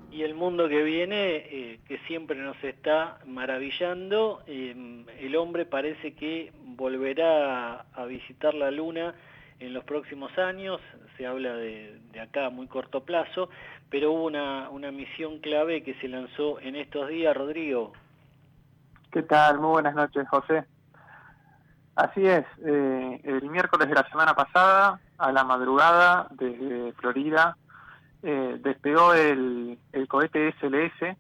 Y el mundo que viene, que siempre nos está maravillando, el hombre parece que volverá a visitar la Luna en los próximos años, se habla de acá a muy corto plazo, pero hubo una misión clave que se lanzó en estos días. Rodrigo. ¿Qué tal? Muy buenas noches, José. Así es, el miércoles de la semana pasada, a la madrugada, desde Florida, despegó el cohete SLS,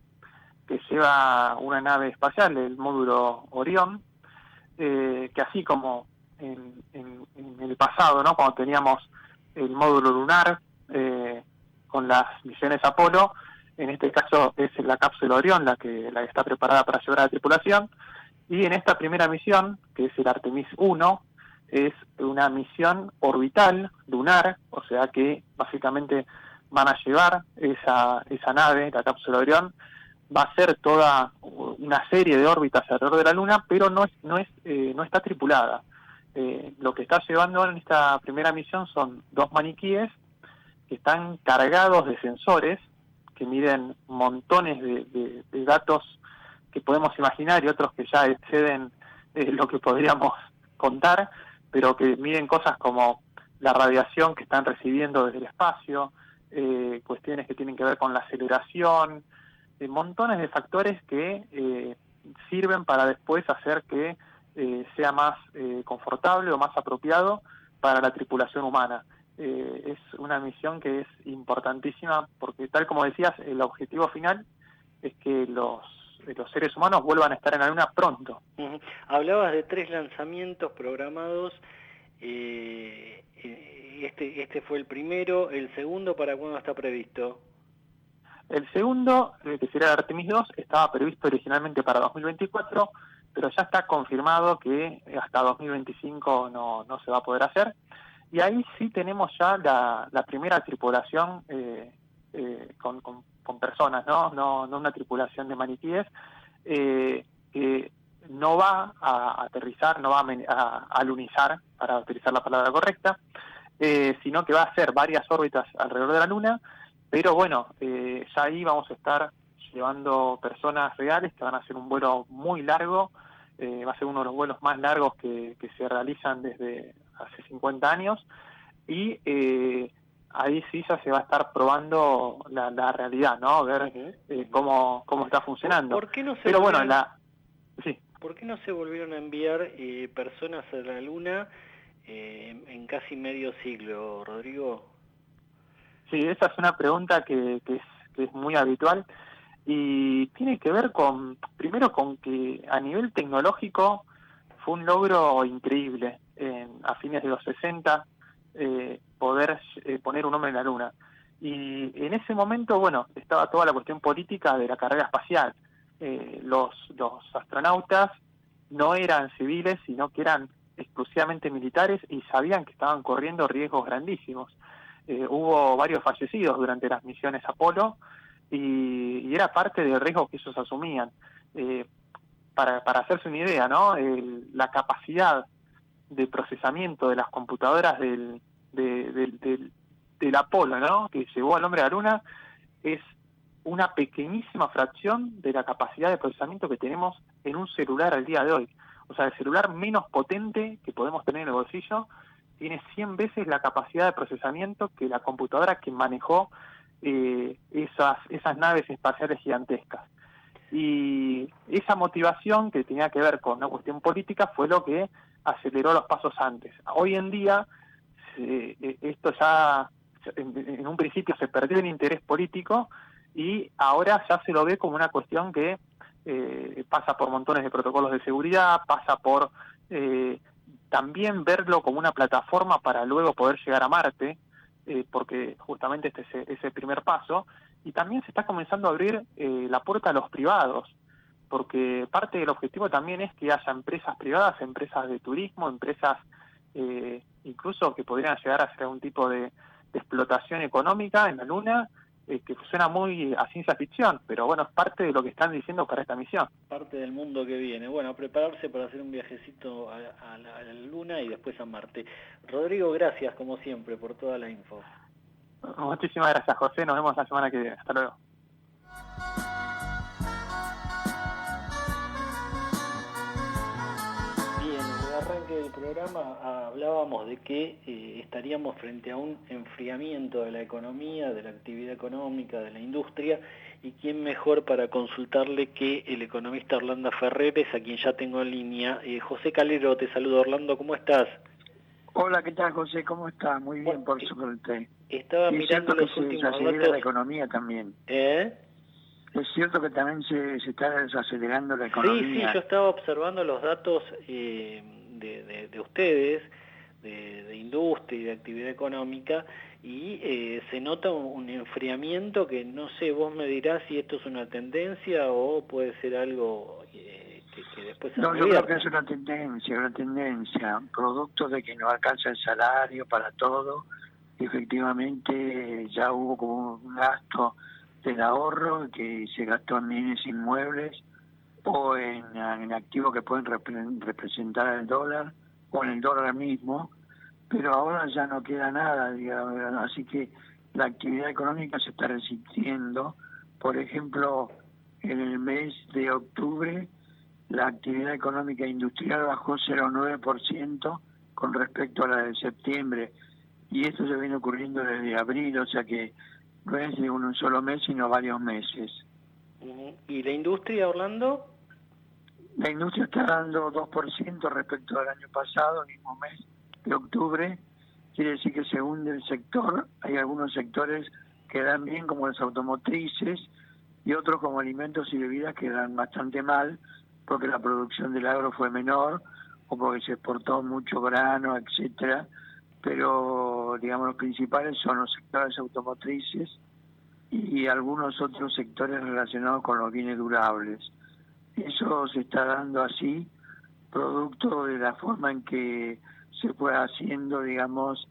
que lleva una nave espacial, el módulo Orión, que así como en el pasado, ¿no?, cuando teníamos el módulo lunar con las misiones Apolo, en este caso es la cápsula Orión la que está preparada para llevar a la tripulación, y en esta primera misión, que es el Artemis 1, es una misión orbital lunar, o sea que básicamente van a llevar esa nave, la cápsula Orión, va a ser toda una serie de órbitas alrededor de la Luna, pero no está tripulada. Lo que está llevando en esta primera misión son 2 maniquíes que están cargados de sensores que miden montones de datos que podemos imaginar y otros que ya exceden lo que podríamos contar, pero que miden cosas como la radiación que están recibiendo desde el espacio, cuestiones que tienen que ver con la aceleración, montones de factores que sirven para después hacer que sea más confortable o más apropiado para la tripulación humana. Es una misión que es importantísima porque, tal como decías, el objetivo final es que los seres humanos vuelvan a estar en la Luna pronto. Hablabas de 3 lanzamientos programados. Este fue el primero. ¿El segundo para cuándo está previsto? El segundo, que sería el Artemis 2, estaba previsto originalmente para 2024, pero ya está confirmado que hasta 2025 no se va a poder hacer. Y ahí sí tenemos ya la primera tripulación con personas, no una tripulación de maniquíes, que no va a aterrizar, no va a alunizar, para utilizar la palabra correcta, sino que va a hacer varias órbitas alrededor de la Luna, pero bueno, ya ahí vamos a estar llevando personas reales que van a hacer un vuelo muy largo, va a ser uno de los vuelos más largos que se realizan desde hace 50 años, y ahí sí ya se va a estar probando la realidad, ¿no? Ver cómo está funcionando. ¿Por qué no se Pero bueno, sí. ¿Por qué no se volvieron a enviar personas a la Luna en casi medio siglo, Rodrigo? Sí, esa es una pregunta que es muy habitual y tiene que ver primero con que a nivel tecnológico fue un logro increíble a fines de los 60 poder poner un hombre en la Luna. Y en ese momento, bueno, estaba toda la cuestión política de la carrera espacial. Los astronautas no eran civiles, sino que eran exclusivamente militares y sabían que estaban corriendo riesgos grandísimos. Hubo varios fallecidos durante las misiones Apolo y era parte del riesgo que ellos asumían. Para hacerse una idea, ¿no? La capacidad de procesamiento de las computadoras del Apolo, ¿no? Que llevó al hombre a la Luna, es una pequeñísima fracción de la capacidad de procesamiento que tenemos en un celular al día de hoy. O sea, el celular menos potente que podemos tener en el bolsillo tiene 100 veces la capacidad de procesamiento que la computadora que manejó esas naves espaciales gigantescas. Y esa motivación que tenía que ver con una cuestión política fue lo que aceleró los pasos antes. Hoy en día, esto ya, en un principio se perdió el interés político y ahora ya se lo ve como una cuestión que pasa por montones de protocolos de seguridad, pasa por también verlo como una plataforma para luego poder llegar a Marte, porque justamente este es el primer paso, y también se está comenzando a abrir la puerta a los privados, porque parte del objetivo también es que haya empresas privadas, empresas de turismo, empresas incluso que podrían llegar a hacer algún tipo de explotación económica en la Luna, que suena muy a ciencia ficción, pero bueno, es parte de lo que están diciendo para esta misión. Parte del mundo que viene. Bueno, a prepararse para hacer un viajecito a la Luna y después a Marte. Rodrigo, gracias como siempre por toda la info. Muchísimas gracias, José. Nos vemos la semana que viene. Hasta luego. Arranque del programa hablábamos de que estaríamos frente a un enfriamiento de la economía, de la actividad económica, de la industria, y quién mejor para consultarle que el economista Orlando Ferreres, a quien ya tengo en línea. José Calero, te saludo. Orlando, ¿cómo estás? Hola, ¿qué tal, José? ¿Cómo estás? Muy bien, por suerte. Estaba mirando los últimos datos. La economía también. Es cierto que también se está desacelerando la economía. Sí, yo estaba observando los datos de ustedes, de industria y de actividad económica, y se nota un enfriamiento que no sé, vos me dirás si esto es una tendencia o puede ser algo que después... No, yo creo que es una tendencia, producto de que no alcanza el salario para todo. Efectivamente ya hubo como un gasto del ahorro que se gastó en bienes inmuebles o en activos que pueden representar el dólar o en el dólar mismo, pero ahora ya no queda nada, digamos, así que la actividad económica se está resintiendo. Por ejemplo, en el mes de octubre la actividad económica industrial bajó 0,9% con respecto a la de septiembre, y esto se viene ocurriendo desde abril, o sea que no es de un solo mes, sino varios meses. ¿Y la industria, Orlando? La industria está dando 2% respecto al año pasado, el mismo mes de octubre. Quiere decir que según el sector, hay algunos sectores que dan bien, como las automotrices, y otros como alimentos y bebidas quedan bastante mal porque la producción del agro fue menor o porque se exportó mucho grano, etcétera, pero digamos los principales son los sectores automotrices y algunos otros sectores relacionados con los bienes durables. Eso se está dando así, producto de la forma en que se fue haciendo, digamos,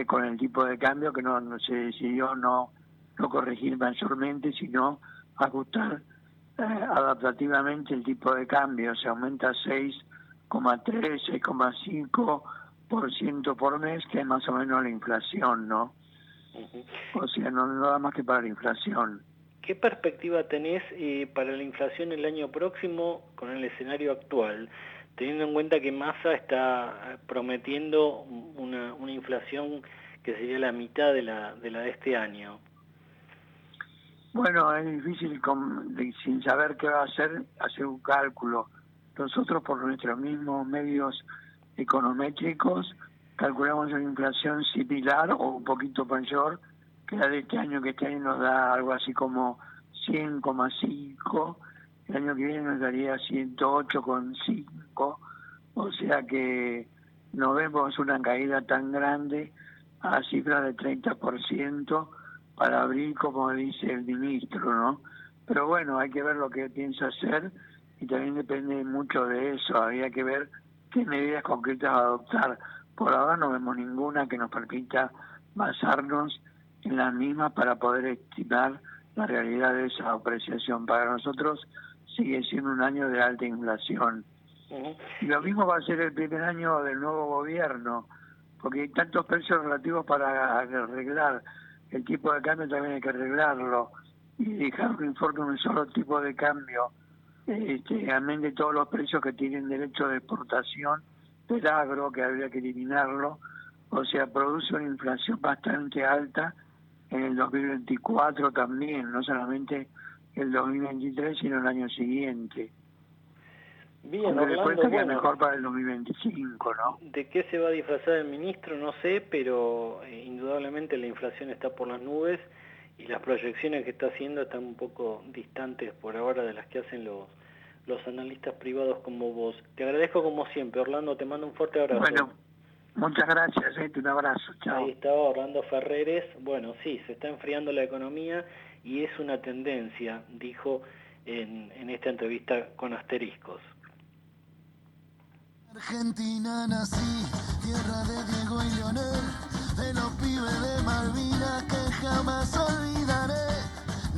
con el tipo de cambio, que no se decidió no corregir mayormente, sino ajustar adaptativamente el tipo de cambio. Se aumenta 6,3, 6,5% por mes, que es más o menos la inflación, ¿no? O sea, no da más que para la inflación. ¿Qué perspectiva tenés para la inflación el año próximo con el escenario actual? Teniendo en cuenta que Massa está prometiendo una inflación que sería la mitad de la de este año. Bueno, es difícil sin saber qué va a hacer un cálculo. Nosotros por nuestros mismos medios econométricos calculamos una inflación similar o un poquito mayor que la de este año, que este año nos da algo así como 100,5, el año que viene nos daría 108,5, o sea que no vemos una caída tan grande a cifras de 30% para abril, como dice el ministro, ¿no? Pero bueno, hay que ver lo que piensa hacer y también depende mucho de eso. Habría que ver qué medidas concretas adoptar. Por ahora no vemos ninguna que nos permita basarnos en las mismas para poder estimar la realidad de esa apreciación. Para nosotros sigue siendo un año de alta inflación. Y lo mismo va a ser el primer año del nuevo gobierno, porque hay tantos precios relativos para arreglar. El tipo de cambio también hay que arreglarlo y dejar un informe un solo tipo de cambio, amén de todos los precios que tienen derecho de exportación del agro, que habría que eliminarlo. O sea, produce una inflación bastante alta en el 2024 también, no solamente el 2023, sino el año siguiente. Bien, Aunque Orlando, después estaría bueno, mejor para el 2025, ¿no? ¿de qué se va a disfrazar el ministro? No sé, pero indudablemente la inflación está por las nubes y las proyecciones que está haciendo están un poco distantes por ahora de las que hacen los analistas privados como vos. Te agradezco como siempre, Orlando, te mando un fuerte abrazo. Bueno, muchas gracias, un abrazo, chao. Ahí estaba Orlando Ferreres. Bueno, sí, se está enfriando la economía y es una tendencia, dijo en esta entrevista con asteriscos. Argentina nací, tierra de Diego y Leonel, de los pibes de Malvinas que jamás olvidaré.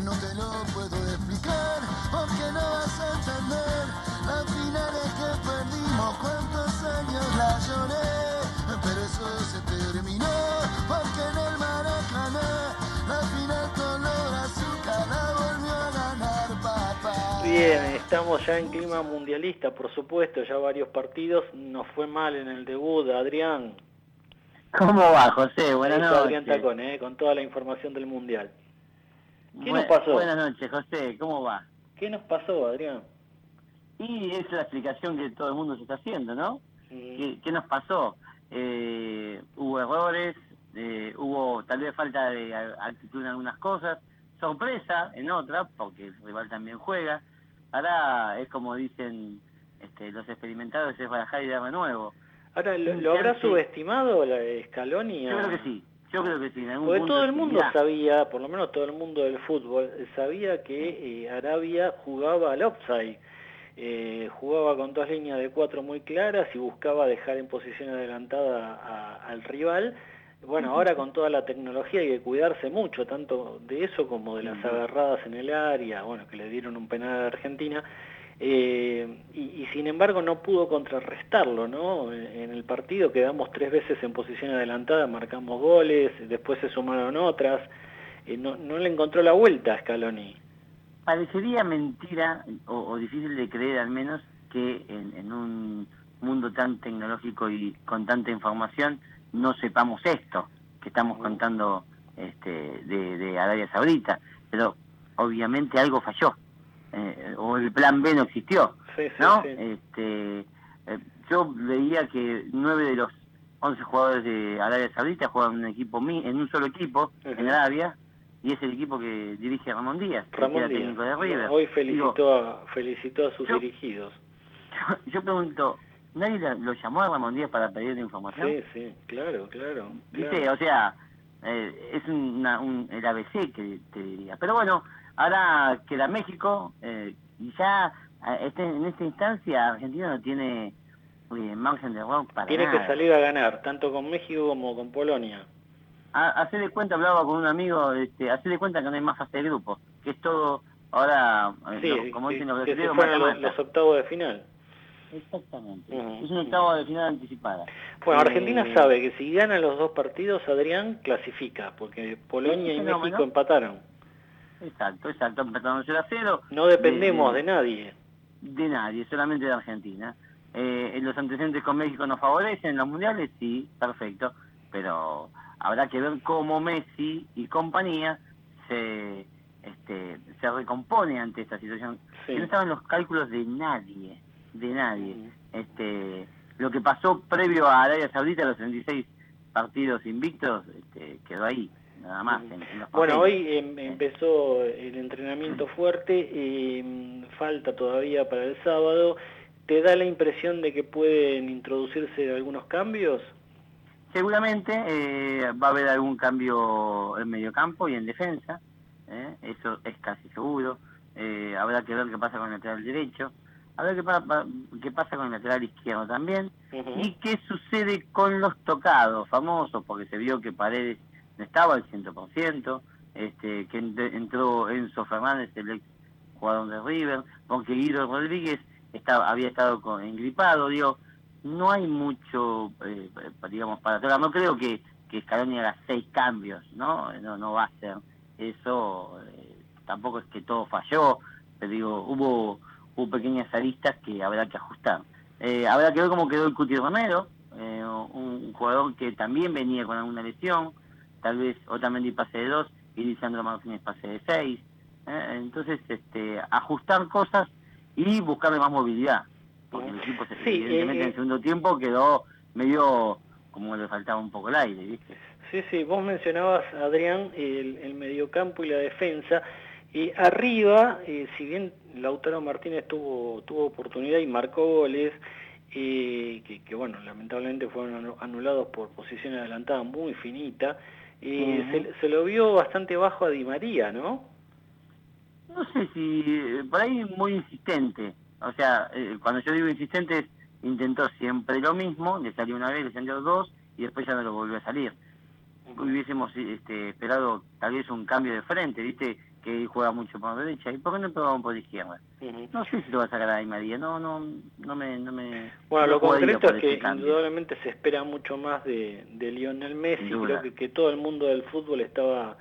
No te lo puedo explicar, porque no vas a entender las finales que perdimos, cuántos años la lloré, pero eso se terminó, porque en el Maracaná la final color azúcar la volvió a ganar papá. Bien, estamos ya en clima mundialista, por supuesto, ya varios partidos, nos fue mal en el debut, Adrián. ¿Cómo va, José? Buenas noches. Adrián Tacón, con toda la información del Mundial. ¿Qué nos pasó? Buenas noches, José, ¿cómo va? ¿Qué nos pasó, Adrián? Y es la explicación que todo el mundo se está haciendo, ¿no? ¿Qué nos pasó? Hubo errores, hubo tal vez falta de actitud en algunas cosas, sorpresa en otras, porque el rival también juega. Ahora es como dicen los experimentados, es barajar y dar de nuevo. Ahora, ¿lo habrá subestimado la Scaloni? Yo creo que sí. Yo creo que sí, en algún Porque punto todo el mundo ya sabía, por lo menos todo el mundo del fútbol, sabía que Arabia jugaba al offside, jugaba con dos líneas de 4 muy claras y buscaba dejar en posición adelantada al rival. Bueno, ahora con toda la tecnología hay que cuidarse mucho, tanto de eso como de las agarradas en el área, bueno, que le dieron un penal a Argentina. Y sin embargo no pudo contrarrestarlo, ¿no? En el partido quedamos 3 veces en posición adelantada, marcamos goles, después se sumaron otras, no le encontró la vuelta a Scaloni. Parecería mentira o difícil de creer al menos que en un mundo tan tecnológico y con tanta información no sepamos esto que estamos contando de Arabia Saudita, pero obviamente algo falló. O el plan B no existió, ¿no? Sí. Yo veía que 9 de los 11 jugadores de Arabia Saudita juegan en un solo equipo, en Arabia, y es el equipo que dirige Ramón Díaz, Ramón que era Díaz. técnico de River. Hoy felicitó a sus dirigidos. Yo pregunto, ¿nadie lo llamó a Ramón Díaz para pedirle información? Sí, claro. ¿Viste? O sea, es el ABC que te diría. Pero bueno, ahora queda México, y ya en esta instancia Argentina no tiene margen de error para Tiene nada. que salir a ganar, tanto con México como con Polonia. Hacer de cuenta, hablaba con un amigo, hacer de cuenta que no hay más fase de grupo, que es todo ahora, como dicen los que brasileños, se fueron mata-mata. los octavos de final. Exactamente. Es un octavo de final anticipada. Bueno, Argentina sabe que si gana los 2 partidos, Adrián clasifica, porque Polonia y México empataron. Exacto, empataron 0-0. No dependemos de nadie. De nadie, solamente de Argentina. Los antecedentes con México nos favorecen en los mundiales, sí, perfecto, pero habrá que ver cómo Messi y compañía se recompone ante esta situación. Que no estaban los cálculos de nadie. Lo que pasó previo a Arabia Saudita, los 36 partidos invictos, quedó ahí, nada más. En los bueno, papeles. hoy empezó el entrenamiento fuerte, falta todavía para el sábado. ¿Te da la impresión de que pueden introducirse algunos cambios? Seguramente va a haber algún cambio en mediocampo y en defensa, eso es casi seguro. Habrá que ver qué pasa con el lateral derecho, habrá que qué pasa con el lateral izquierdo también, y qué sucede con los tocados famosos, porque se vio que Paredes no estaba al 100%, que entró Enzo Fernández, el ex jugador de River, porque Guido Rodríguez había estado engripado, no hay mucho, digamos, para tocar. No creo que Scaloni haga 6 cambios, no va a ser eso. Tampoco es que todo falló, pero hubo pequeñas aristas que habrá que ajustar. Habrá que ver cómo quedó el Cuti Romero, un jugador que también venía con alguna lesión, tal vez Otamendi pase de 2 y Lisandro Martínez pase de 6. Entonces, ajustar cosas y buscarle más movilidad, porque el equipo evidentemente en el segundo tiempo quedó medio como le faltaba un poco el aire, ¿viste? Sí, vos mencionabas, Adrián, el mediocampo y la defensa. Arriba, si bien Lautaro Martínez tuvo oportunidad y marcó goles, que bueno, lamentablemente fueron anulados por posición adelantada muy finita, se lo vio bastante bajo a Di María, ¿no? No sé si, por ahí muy insistente, o sea, cuando yo digo insistente, intentó siempre lo mismo, le salió una vez, le salió 2, y después ya no lo volvió a salir. Hubiésemos esperado tal vez un cambio de frente, ¿viste? Que él juega mucho por la derecha, ¿y por qué no probamos por la izquierda? No sé si lo va a sacar a Di María, no me... Bueno, lo concreto es que indudablemente se espera mucho más de Lionel Messi. Creo que todo el mundo del fútbol está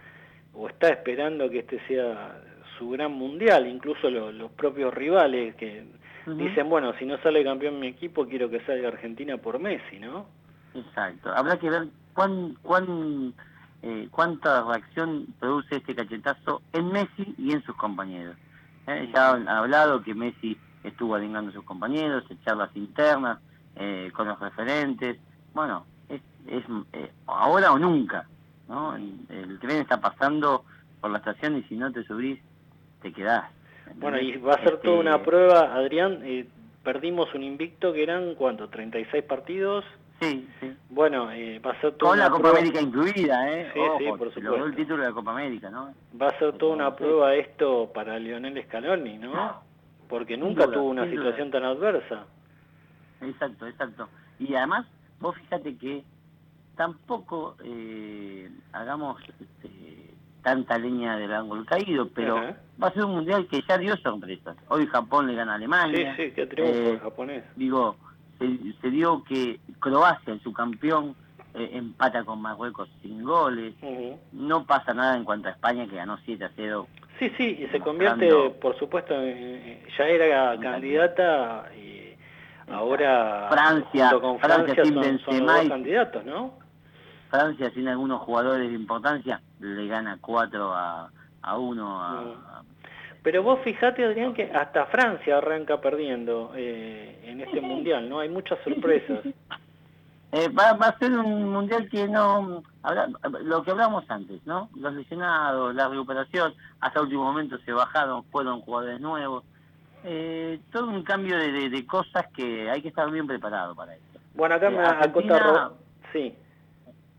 esperando que este sea su gran mundial, incluso los propios rivales que dicen, bueno, si no sale campeón mi equipo, quiero que salga Argentina por Messi, ¿no? Exacto, habrá que ver cuánta reacción produce este cachetazo en Messi y en sus compañeros. Ya han hablado que Messi estuvo alingando a sus compañeros, en charlas internas, con los referentes. Bueno, es ahora o nunca, ¿no? El tren está pasando por la estación y si no te subís, te quedás. Bueno, y va a ser toda una prueba, Adrián. Perdimos un invicto que eran, ¿cuánto? 36 partidos. Sí. Bueno, va a ser toda con una la Copa prueba... América incluida, Ojo, sí, por supuesto. Logró el título de la Copa América, ¿no? Va a ser toda una prueba esto para Lionel Scaloni, ¿no? Porque nunca tuvo una situación tan adversa. Exacto. Y además, vos fíjate que tampoco hagamos tanta leña del árbol caído, pero va a ser un mundial que ya dio sorpresas. Hoy Japón le gana a Alemania. Sí, qué triunfo el japonés. Digo, se dio que Croacia, su campeón, empata con Marruecos sin goles. No pasa nada en cuanto a España, que ganó 7-0. Sí, y se convierte, por supuesto, ya era candidata y ahora Francia sin son Benzema, dos candidatos, ¿no? Francia sin algunos jugadores de importancia le gana 4-1 Pero vos fijate, Adrián, que hasta Francia arranca perdiendo en este mundial, ¿no? Hay muchas sorpresas. Va a ser un mundial que no... lo que hablamos antes, ¿no? Los lesionados, la recuperación, hasta último momento se bajaron, fueron jugadores nuevos. Todo un cambio de cosas que hay que estar bien preparado para eso. Bueno, acá me acota... Sí.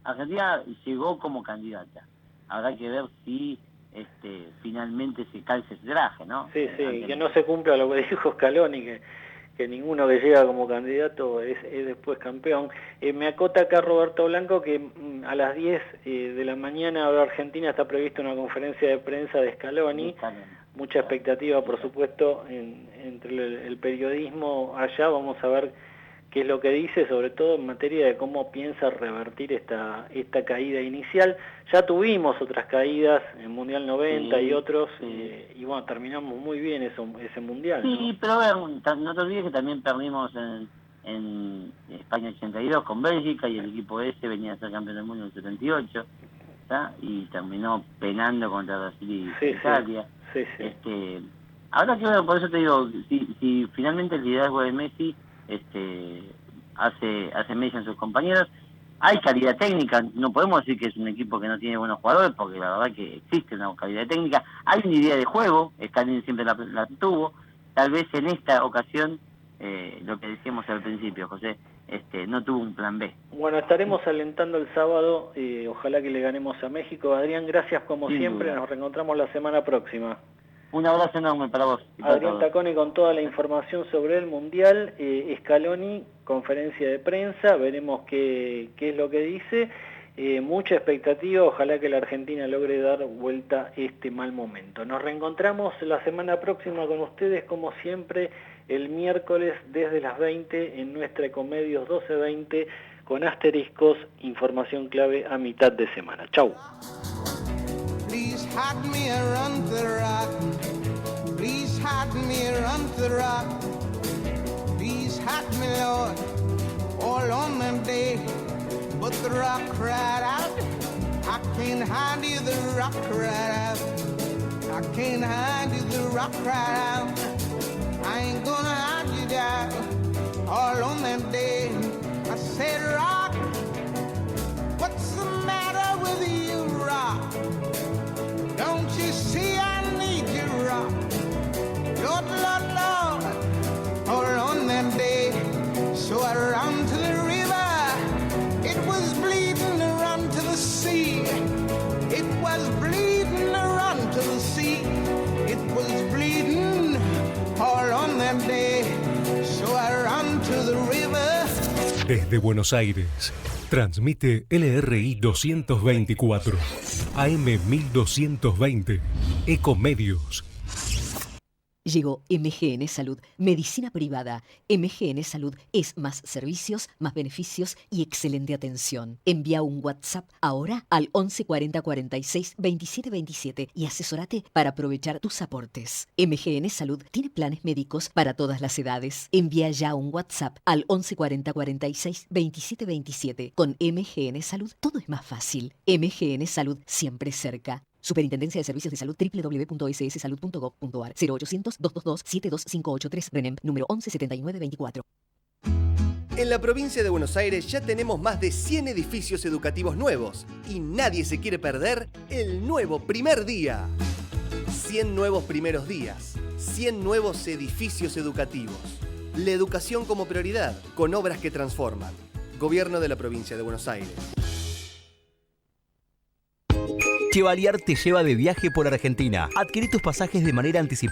Argentina llegó como candidata. Habrá que ver si finalmente se calce ese traje, ¿no? Sí, que no se cumpla lo que dijo Scaloni, que ninguno que llega como candidato es después campeón. Me acota acá Roberto Blanco que a las 10 de la mañana de Argentina está prevista una conferencia de prensa de Scaloni. Mucha expectativa, por supuesto, entre el periodismo allá. Vamos a ver qué es lo que dice, sobre todo en materia de cómo piensa revertir esta caída inicial. Ya tuvimos otras caídas en Mundial 90 y otros, y bueno, terminamos muy bien ese Mundial, ¿no? Sí, pero a ver, no te olvides que también perdimos en España 82 con Bélgica, y el equipo ese venía a ser campeón del mundo en el 78, ¿tá? Y terminó penando contra Brasil y Italia. Ahora que ver, por eso te digo, si finalmente el liderazgo de Messi hace mella en sus compañeros, hay calidad técnica. No podemos decir que es un equipo que no tiene buenos jugadores, porque la verdad que existe una calidad técnica. Hay una idea de juego, Scaloni siempre la tuvo. Tal vez en esta ocasión, lo que decíamos al principio, José, no tuvo un plan B. Bueno, estaremos alentando el sábado, ojalá que le ganemos a México. Adrián, gracias como siempre, nos reencontramos la semana próxima. Un abrazo enorme para vos. Adrián Tacone con toda la información sobre el Mundial. Scaloni, conferencia de prensa, veremos qué es lo que dice. Mucha expectativa, ojalá que la Argentina logre dar vuelta este mal momento. Nos reencontramos la semana próxima con ustedes, como siempre, el miércoles desde las 20 en nuestra Ecomedios 1220, con asteriscos, información clave a mitad de semana. Chau. Please hide me around the rock. Please hide me around the rock. Please hide me, Lord, all on that day. But the rock cried out, I can't hide you, the rock cried out. I can't hide you, the rock cried out. I ain't gonna hide you down, all on that day. I said, rock, what's the matter with you, rock? Don't you see I need you, rock? Lord, Lord, Lord, all on that day. So I ran to the river, it was bleeding to run to the sea. It was bleeding to run to the sea. It was bleeding all on that day. So I ran to the river. Desde Buenos Aires, transmite LRI 224, AM 1220, Ecomedios. Llegó MGN Salud, medicina privada. MGN Salud es más servicios, más beneficios y excelente atención. Envía un WhatsApp ahora al 11 40 46 27 27 y asesórate para aprovechar tus aportes. MGN Salud tiene planes médicos para todas las edades. Envía ya un WhatsApp al 11 40 46 27 27. Con MGN Salud todo es más fácil. MGN Salud siempre cerca. Superintendencia de Servicios de Salud, www.sssalud.gov.ar, 0800-222-72583, RENEM, número 117924. En la provincia de Buenos Aires ya tenemos más de 100 edificios educativos nuevos y nadie se quiere perder el nuevo primer día. 100 nuevos primeros días, 100 nuevos edificios educativos. La educación como prioridad, con obras que transforman. Gobierno de la provincia de Buenos Aires. Chevalier te lleva de viaje por Argentina. Adquirí tus pasajes de manera anticipada